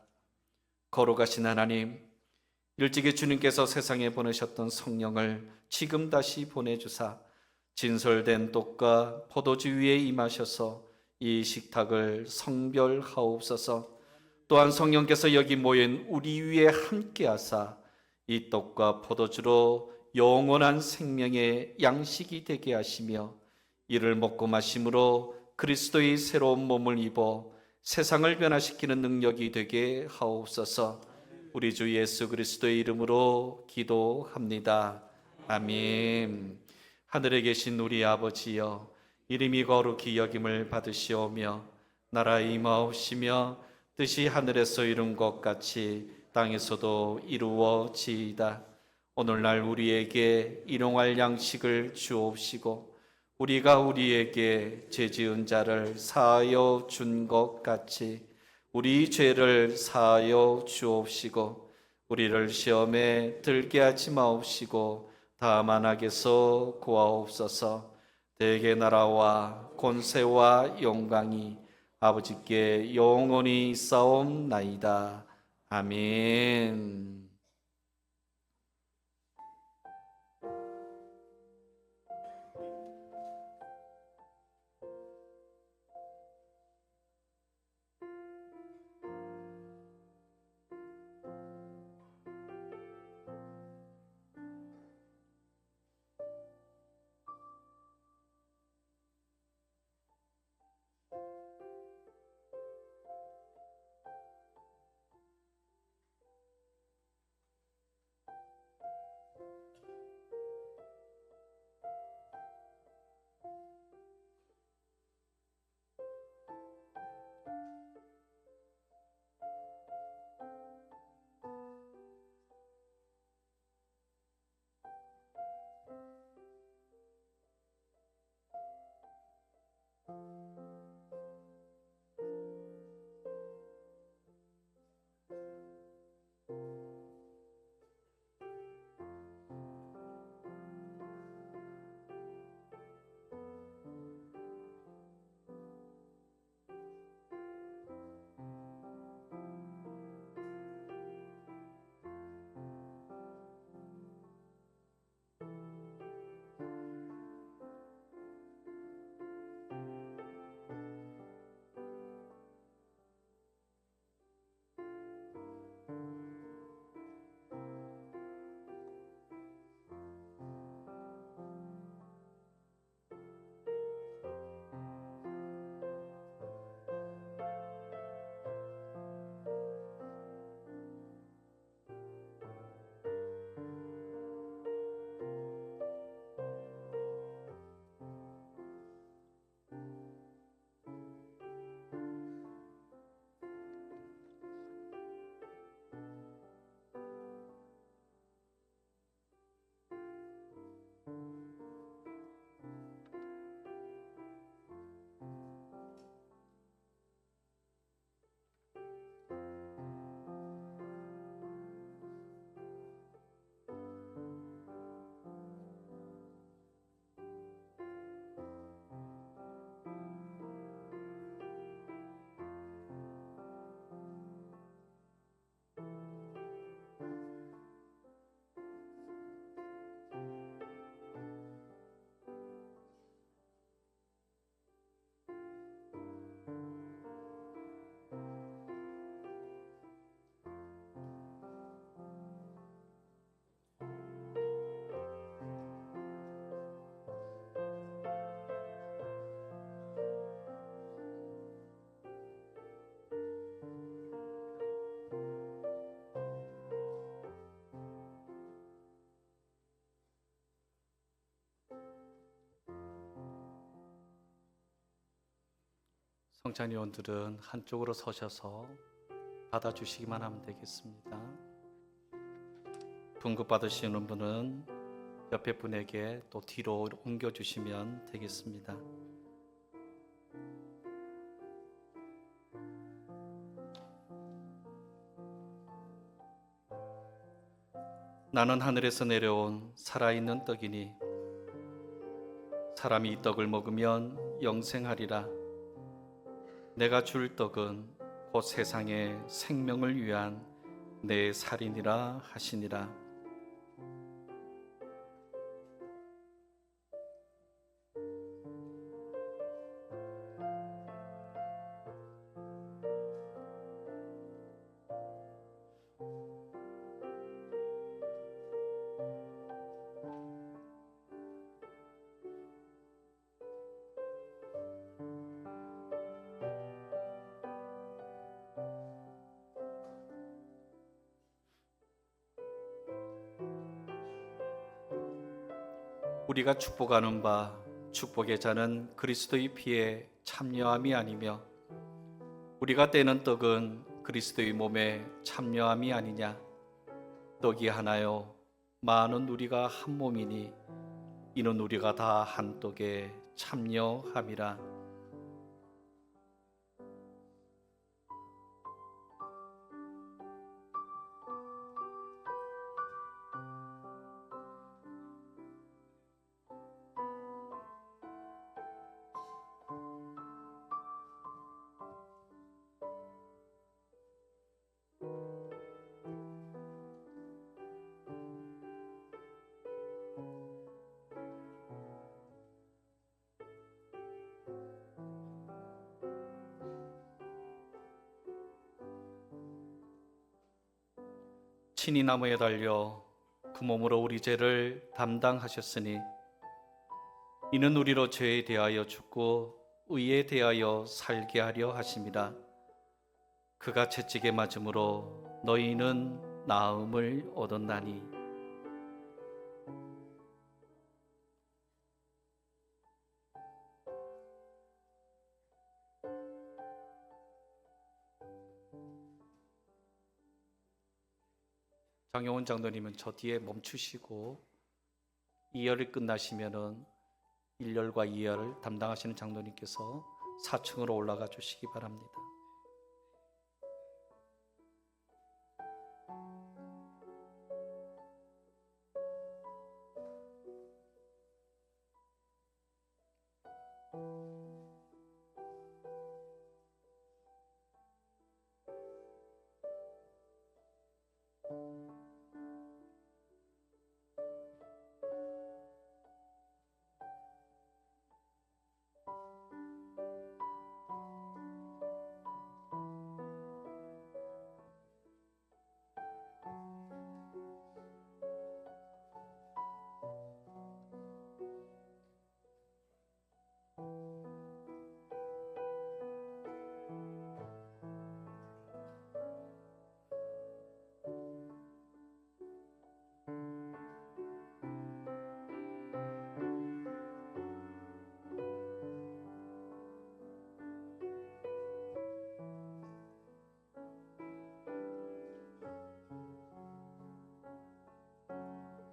거룩하신 하나님, 일찍이 주님께서 세상에 보내셨던 성령을 지금 다시 보내주사 진설된 떡과 포도주 위에 임하셔서 이 식탁을 성별하옵소서. 또한 성령께서 여기 모인 우리 위에 함께하사 이 떡과 포도주로 영원한 생명의 양식이 되게 하시며 이를 먹고 마심으로 그리스도의 새로운 몸을 입어 세상을 변화시키는 능력이 되게 하옵소서. 우리 주 예수 그리스도의 이름으로 기도합니다. 아멘. 하늘에 계신 우리 아버지여, 이름이 거룩히 여김을 받으시오며 나라 임하옵시며 뜻이 하늘에서 이룬 것 같이 땅에서도 이루어지이다. 오늘날 우리에게 일용할 양식을 주옵시고 우리가 우리에게 죄지은 자를 사하여 준 것 같이 우리 죄를 사하여 주옵시고 우리를 시험에 들게 하지 마옵시고 다만 악에서 구하옵소서. 대개 나라와 권세와 영광이 아버지께 영원히 있사옵나이다. 아멘. 성찬위원들은 한쪽으로 서셔서 받아주시기만 하면 되겠습니다. 분급 받으시는 분은 옆에 분에게 또 뒤로 옮겨주시면 되겠습니다. 나는 하늘에서 내려온 살아있는 떡이니 사람이 이 떡을 먹으면 영생하리라. 내가 줄 떡은 곧 세상의 생명을 위한 내 살이니라 하시니라. 우리가 축복하는 바 축복의 잔은 그리스도의 피에 참여함이 아니며 우리가 떼는 떡은 그리스도의 몸에 참여함이 아니냐. 떡이 하나요 많은 우리가 한 몸이니 이는 우리가 다 한 떡에 참여함이라. 친히 나무에 달려 그 몸으로 우리 죄를 담당하셨으니 이는 우리로 죄에 대하여 죽고 의에 대하여 살게 하려 하심이라. 그가 채찍에 맞음으로 너희는 나음을 얻었나니. 장용훈 장로님은 저 뒤에 멈추시고 2열이 끝나시면은 1열과 2열을 담당하시는 장로님께서 4층으로 올라가 주시기 바랍니다.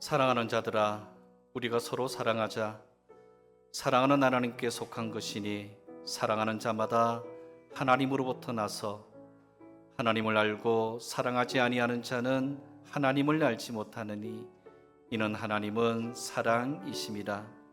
사랑하는 자들아, 우리가 서로 사랑하자. 사랑하는 하나님께 속한 것이니 사랑하는 자마다 하나님으로부터 나서 하나님을 알고 사랑하지 아니하는 자는 하나님을 알지 못하느니 이는 하나님은 사랑이심이라.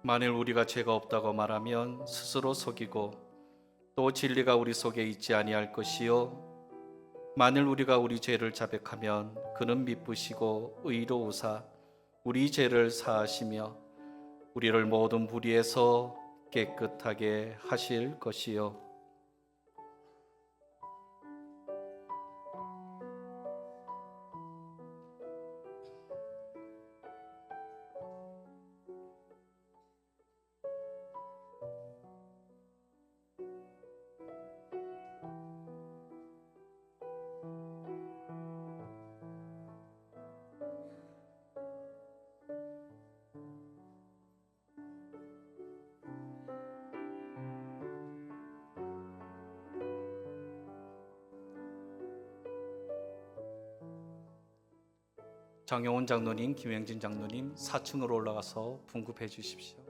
만일 우리가 죄가 없다고 말하면 스스로 속이고 또 진리가 우리 속에 있지 아니할 것이요 만일 우리가 우리 죄를 자백하면 그는 미쁘시고 의로우사 우리 죄를 사하시며 우리를 모든 불의에서 깨끗하게 하실 것이요. 장용훈 장로님, 김영진 장로님 4층으로 올라가서 분급해 주십시오.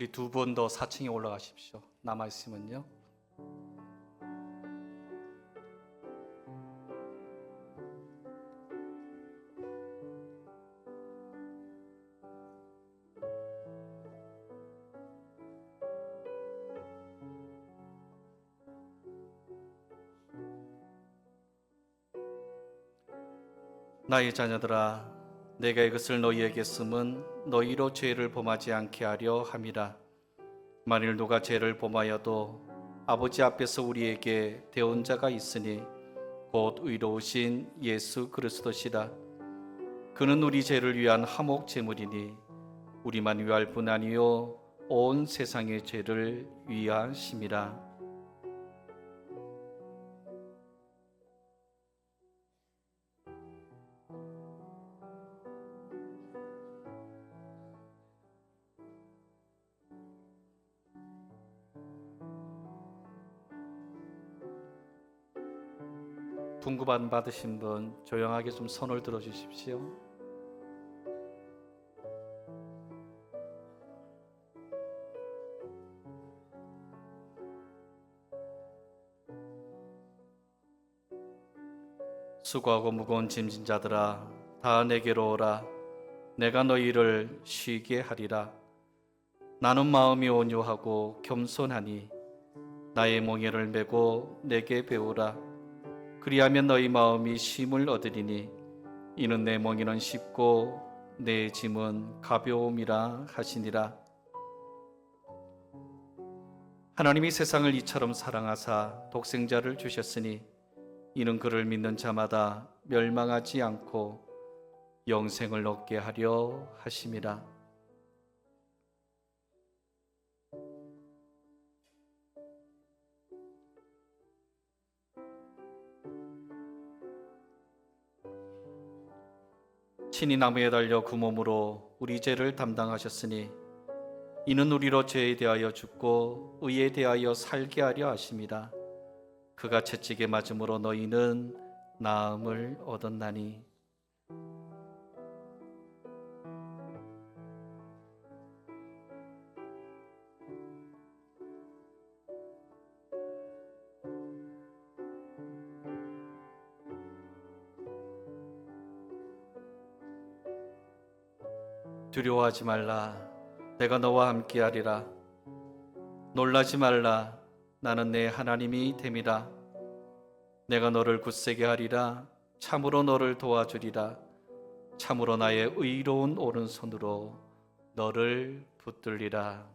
우리 두 분 더 4층에 올라가십시오. 남아 있으면요. 나의 자녀들아, 내가 이것을 너희에게 쓰면 너희로 죄를 범하지 않게 하려 함이라. 만일 누가 죄를 범하여도 아버지 앞에서 우리에게 대언자가 있으니 곧 의로우신 예수 그리스도시다. 그는 우리 죄를 위한 화목 제물이니 우리만 위할 뿐 아니요 온 세상의 죄를 위하심이라. 분구반 받으신 분 조용하게 좀 손을 들어 주십시오. 수고하고 무거운 짐진 자들아 다 내게로 오라. 내가 너희를 쉬게 하리라. 나는 마음이 온유하고 겸손하니 나의 몽에를 메고 내게 배우라. 그리하면 너희 마음이 쉼을 얻으리니 이는 내 몽에는 쉽고 내 짐은 가벼움이라 하시니라. 하나님이 세상을 이처럼 사랑하사 독생자를 주셨으니 이는 그를 믿는 자마다 멸망하지 않고 영생을 얻게 하려 하심이라. 친히 나무에 달려 그 몸으로 우리 죄를 담당하셨으니 이는 우리로 죄에 대하여 죽고 의에 대하여 살게 하려 하심이라. 그가 채찍에 맞음으로 너희는 나음을 얻었나니. 두려워하지 말라. 내가 너와 함께하리라. 놀라지 말라. 나는 내 하나님이 됨이라. 내가 너를 굳세게 하리라. 참으로 너를 도와주리라. 참으로 나의 의로운 오른손으로 너를 붙들리라.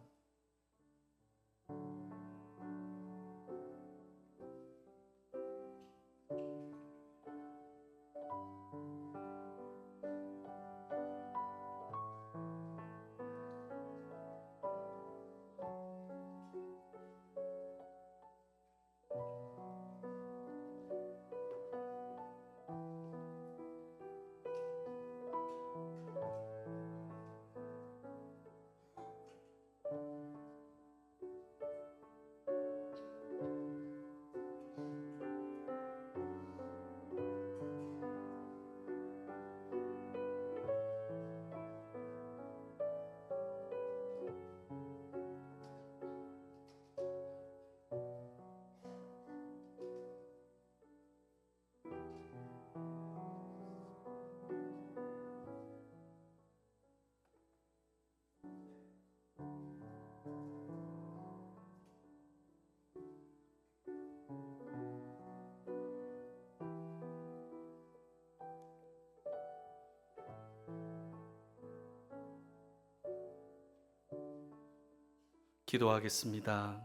기도하겠습니다.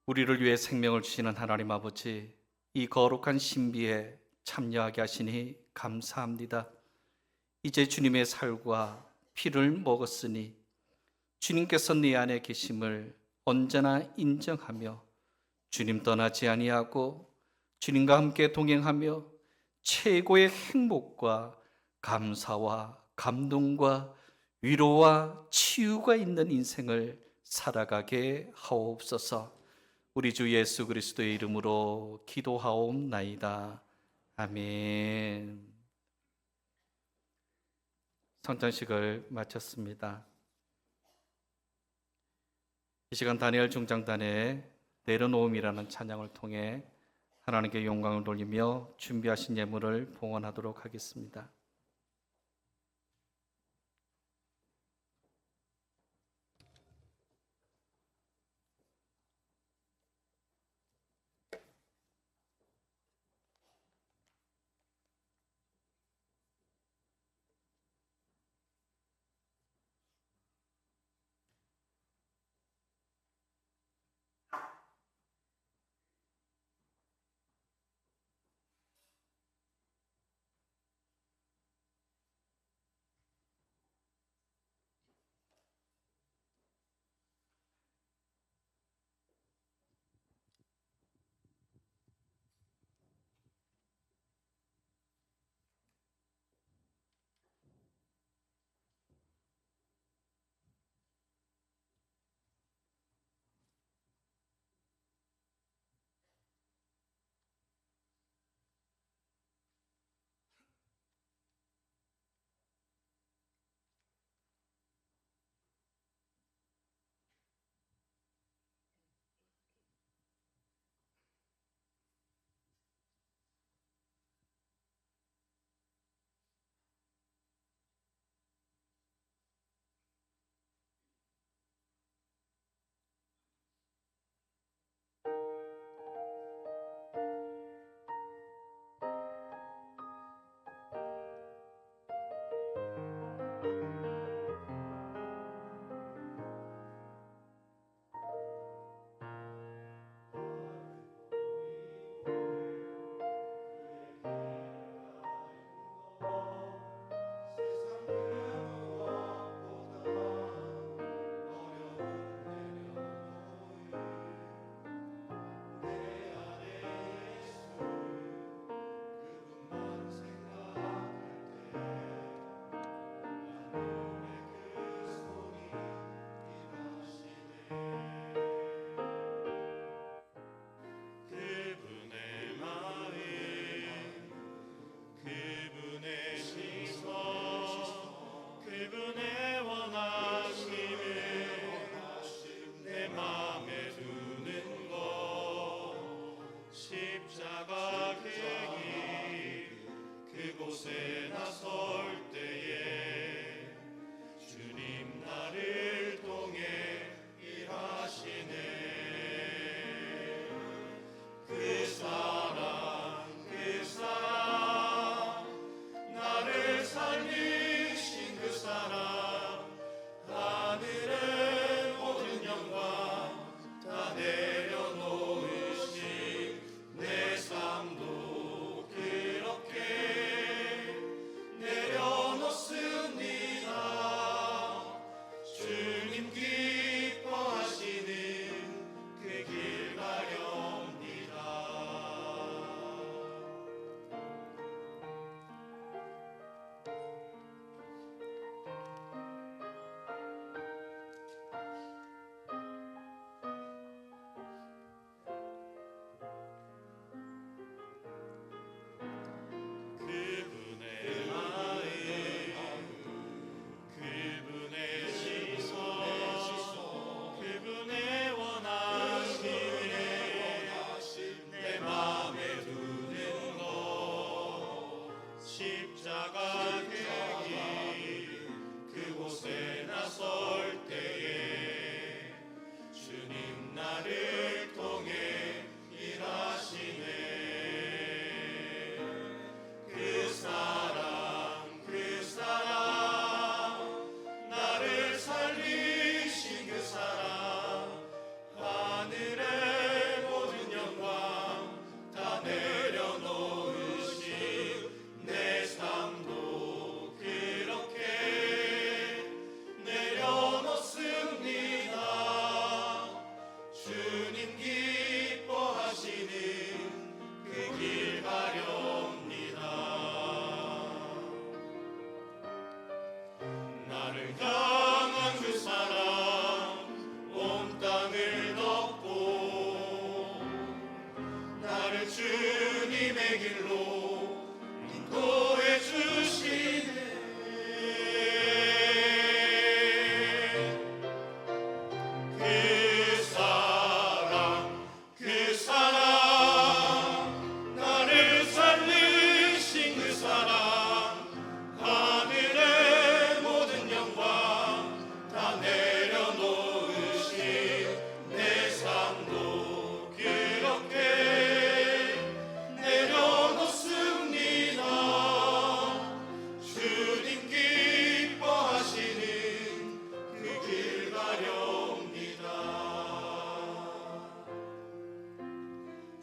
우리를 위해 생명을 주시는 하나님 아버지, 이 거룩한 신비에 참여하게 하시니 감사합니다. 이제 주님의 살과 피를 먹었으니 주님께서 내 안에 계심을 언제나 인정하며 주님 떠나지 아니하고 주님과 함께 동행하며 최고의 행복과 감사와 감동과 위로와 치유가 있는 인생을 살아가게 하옵소서. 우리 주 예수 그리스도의 이름으로 기도하옵나이다. 아멘. 성찬식을 마쳤습니다. 이 시간 다니엘 중장단의 내려놓음이라는 찬양을 통해 하나님께 영광을 돌리며 준비하신 예물을 봉헌하도록 하겠습니다.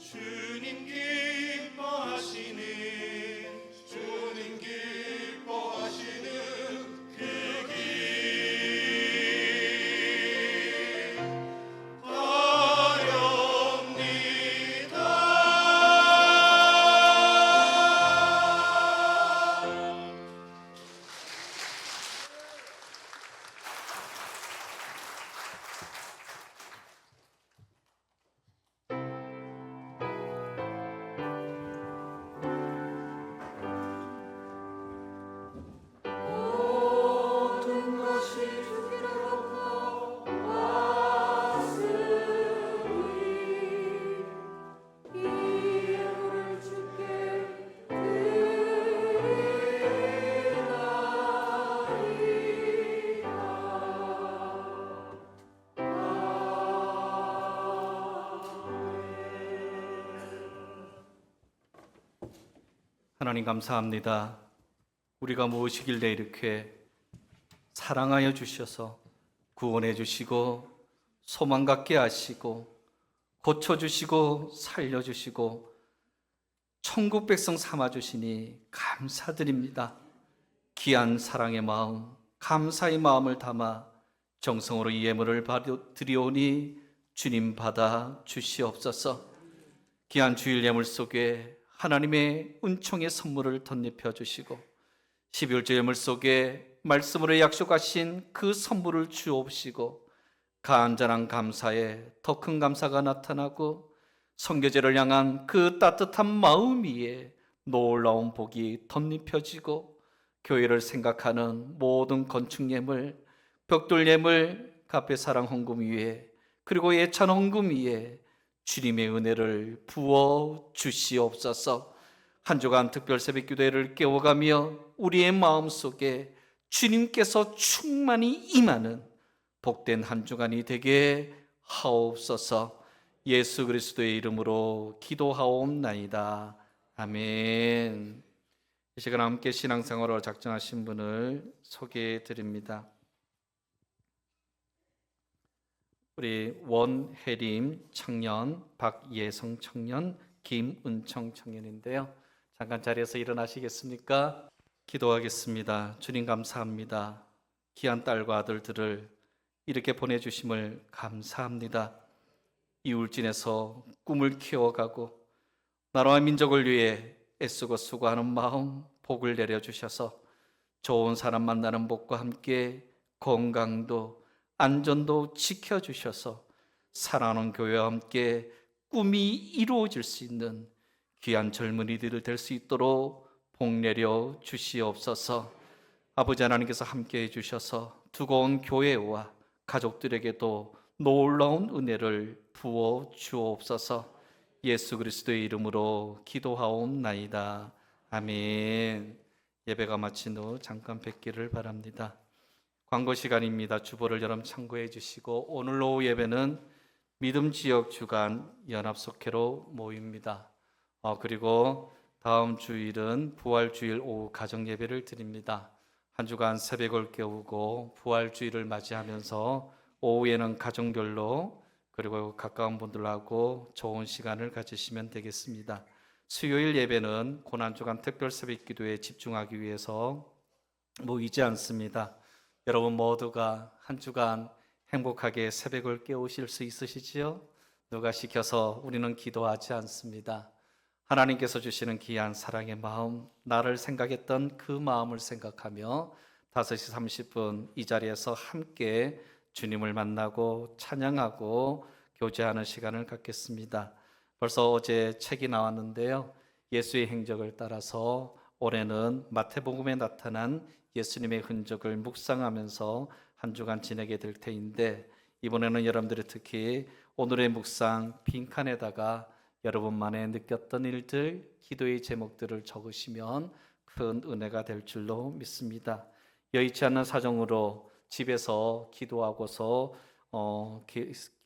주님 기뻐하시는 그 길 바랍니다. 모든 것이 주께로부터 왔으니 이 예물을 주께 드리나이다. 하나님 감사합니다. 우리가 무엇이길래 이렇게 사랑하여 주셔서 구원해 주시고 소망 갖게 하시고 고쳐 주시고 살려 주시고 천국 백성 삼아 주시니 감사드립니다. 귀한 사랑의 마음, 감사의 마음을 담아 정성으로 이 예물을 드리오니 주님 받아 주시옵소서. 귀한 주일 예물 속에 하나님의 은총의 선물을 덧입혀 주시고 12월절 예물 속에 말씀으로 약속하신 그 선물을 주옵시고 간절한 감사에 더 큰 감사가 나타나고 선교제를 향한 그 따뜻한 마음 위에 놀라운 복이 덧입혀지고 교회를 생각하는 모든 건축 예물, 벽돌 예물, 카페 사랑 헌금 위에 그리고 예찬 헌금 위에 주님의 은혜를 부어 주시옵소서. 한 주간 특별 새벽 기도회를 깨워가며 우리의 마음속에 주님께서 충만히 임하는 복된 한 주간이 되게 하옵소서. 예수 그리스도의 이름으로 기도하옵나이다. 아멘. 이 시간 함께 신앙생활을 작정하신 분을 소개해 드립니다. 우리 원혜림 청년, 박예성 청년, 김은청 청년인데요. 잠깐 자리에서 일어나시겠습니까? 기도하겠습니다. 주님 감사합니다. 귀한 딸과 아들들을 이렇게 보내주심을 감사합니다. 이울진에서 꿈을 키워가고 나라와 민족을 위해 애쓰고 수고하는 마음 복을 내려주셔서 좋은 사람 만나는 복과 함께 건강도 안전도 지켜주셔서 사랑하는 교회와 함께 꿈이 이루어질 수 있는 귀한 젊은이들을 될 수 있도록 복 내려 주시옵소서. 아버지 하나님께서 함께 해주셔서 두고 온 교회와 가족들에게도 놀라운 은혜를 부어 주옵소서. 예수 그리스도의 이름으로 기도하옵나이다. 아멘. 예배가 마친 후 잠깐 뵙기를 바랍니다. 광고 시간입니다. 주보를 여러분 참고해 주시고 오늘 오후 예배는 믿음 지역 주간 연합속회로 모입니다. 그리고 다음 주일은 부활주일 오후 가정 예배를 드립니다. 한 주간 새벽을 깨우고 부활주일을 맞이하면서 오후에는 가정별로 그리고 가까운 분들하고 좋은 시간을 가지시면 되겠습니다. 수요일 예배는 고난주간 특별 새벽 기도에 집중하기 위해서 모이지 않습니다. 여러분 모두가 한 주간 행복하게 새벽을 깨우실 수 있으시지요? 누가 시켜서 우리는 기도하지 않습니다. 하나님께서 주시는 귀한 사랑의 마음, 나를 생각했던 그 마음을 생각하며 5시 30분 이 자리에서 함께 주님을 만나고 찬양하고 교제하는 시간을 갖겠습니다. 벌써 어제 책이 나왔는데요. 예수의 행적을 따라서 올해는 마태복음에 나타난 예수님의 흔적을 묵상하면서 한 주간 지내게 될 테인데 이번에는 여러분들이 특히 오늘의 묵상 빈칸에다가 여러분만의 느꼈던 일들, 기도의 제목들을 적으시면 큰 은혜가 될 줄로 믿습니다. 여의치 않는 사정으로 집에서 기도하고서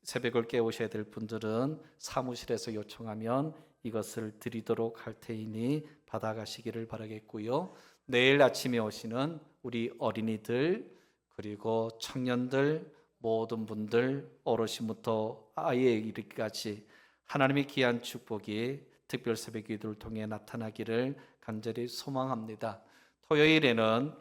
새벽을 깨우셔야 될 분들은 사무실에서 요청하면 이것을 드리도록 할 테이니 받아가시기를 바라겠고요. 내일 아침에 오시는 우리 어린이들 그리고 청년들 모든 분들 어르신부터 아이에 이르기까지 하나님의 귀한 축복이 특별 새벽 기도를 통해 나타나기를 간절히 소망합니다. 토요일에는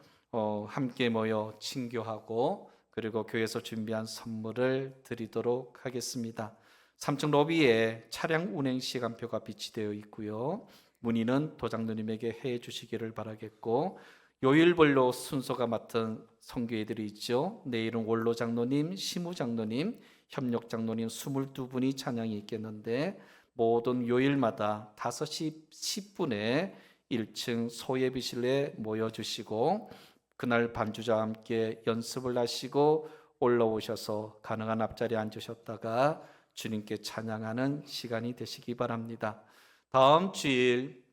함께 모여 친교하고 그리고 교회에서 준비한 선물을 드리도록 하겠습니다. 3층 로비에 차량 운행 시간표가 비치되어 있고요. 문의는 도장누님에게 해 주시기를 바라겠고, 요일별로 순서가 맡은 선교회들이 있죠. 내일은 원로 장로님, 시무 장로님, 협력 장로님 22분이 찬양이 있겠는데, 모든 요일마다 5시 10분에 1층 소예비실에 모여주시고 그날 반주자와 함께 연습을 하시고 올라오셔서 가능한 앞자리에 앉으셨다가 주님께 찬양하는 시간이 되시기 바랍니다. 다음 주일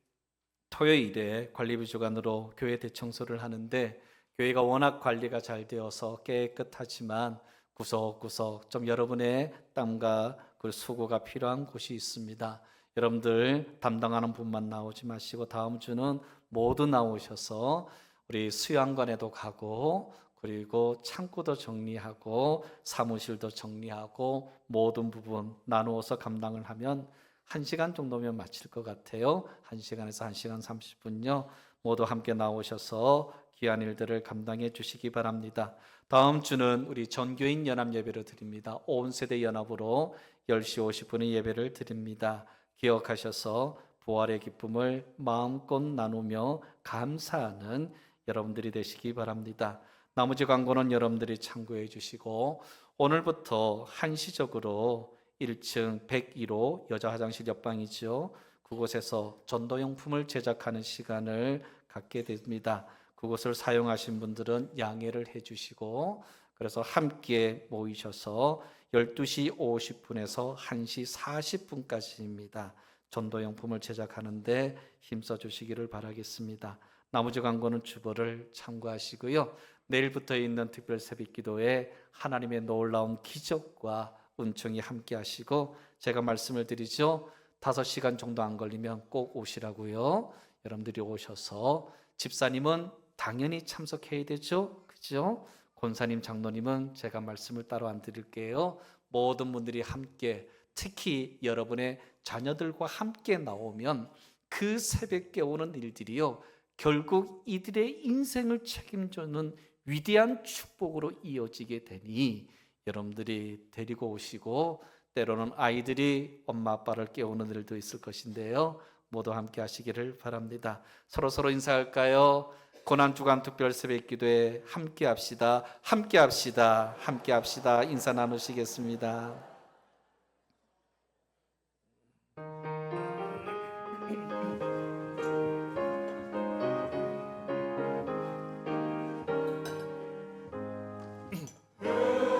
토요일에 관리부 주간으로 교회 대청소를 하는데, 교회가 워낙 관리가 잘 되어서 깨끗하지만 구석구석 좀 여러분의 땀과 그 수고가 필요한 곳이 있습니다. 여러분들 담당하는 분만 나오지 마시고 다음 주는 모두 나오셔서 우리 수양관에도 가고 그리고 창고도 정리하고 사무실도 정리하고 모든 부분 나누어서 감당을 하면 1시간 정도면 마칠 것 같아요. 1시간에서 1시간 30분요. 모두 함께 나오셔서 귀한 일들을 감당해 주시기 바랍니다. 다음 주는 우리 전교인 연합 예배를 드립니다. 온 세대 연합으로 10시 50분에 예배를 드립니다. 기억하셔서 부활의 기쁨을 마음껏 나누며 감사하는 여러분들이 되시기 바랍니다. 나머지 광고는 여러분들이 참고해 주시고, 오늘부터 한시적으로 1층 102호 여자 화장실 옆방이죠. 그곳에서 전도용품을 제작하는 시간을 갖게 됩니다. 그곳을 사용하신 분들은 양해를 해주시고, 그래서 함께 모이셔서 12시 50분에서 1시 40분까지입니다. 전도용품을 제작하는데 힘써 주시기를 바라겠습니다. 나머지 광고는 주보를 참고하시고요. 내일부터 있는 특별 새벽 기도에 하나님의 놀라운 기적과 은총이 함께 하시고, 제가 말씀을 드리죠. 5시간 정도 안 걸리면 꼭 오시라고요. 여러분들이 오셔서, 집사님은 당연히 참석해야 되죠. 그죠? 권사님, 장로님은 제가 말씀을 따로 안 드릴게요. 모든 분들이 함께, 특히 여러분의 자녀들과 함께 나오면 그 새벽에 오는 일들이요, 결국 이들의 인생을 책임지는 위대한 축복으로 이어지게 되니 여러분들이 데리고 오시고, 때로는 아이들이 엄마 아빠를 깨우는 일도 있을 것인데요. 모두 함께 하시기를 바랍니다. 서로 인사할까요? 고난주간 특별 새벽 기도에 함께 합시다. 함께 합시다. 함께 합시다. 인사 나누시겠습니다.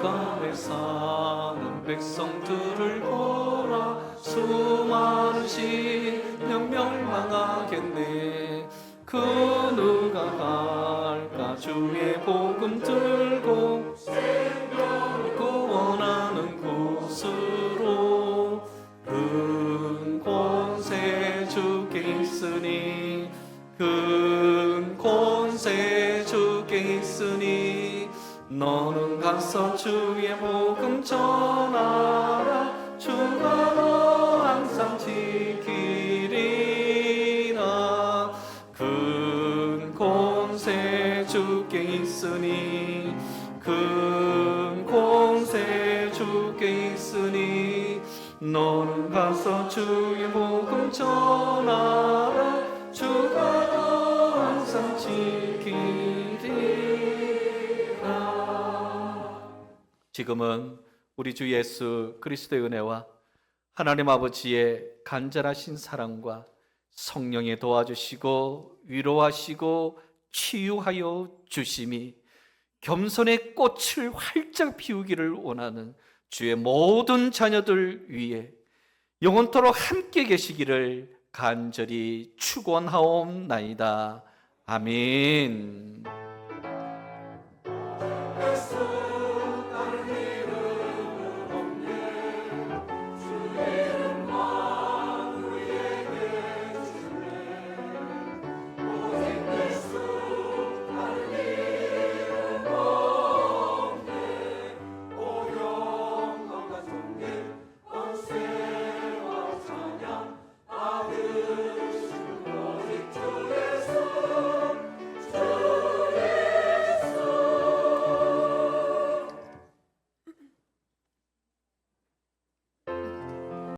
가에 사는 백성들을 보라. 수많은 신령 멸망하겠네. 그 누가 갈까? 주의 복음 들고 생명을 구원하는 곳으로. 큰 권세 주께 있으니, 큰 권세 주께 있으니, 너는 가서 주의 복음 전하라. 주가 너 항상 지키리라. 큰 권세 주께 있으니, 큰 권세 주께 있으니, 너는 가서 주의 복음 전하라. 주가 너 항상 지키리라. 지금은 우리 주 예수 그리스도의 은혜와 하나님 아버지의 간절하신 사랑과 성령의 도와주시고 위로하시고 치유하여 주심이 겸손의 꽃을 활짝 피우기를 원하는 주의 모든 자녀들 위해 영원토록 함께 계시기를 간절히 축원하옵나이다. 아멘.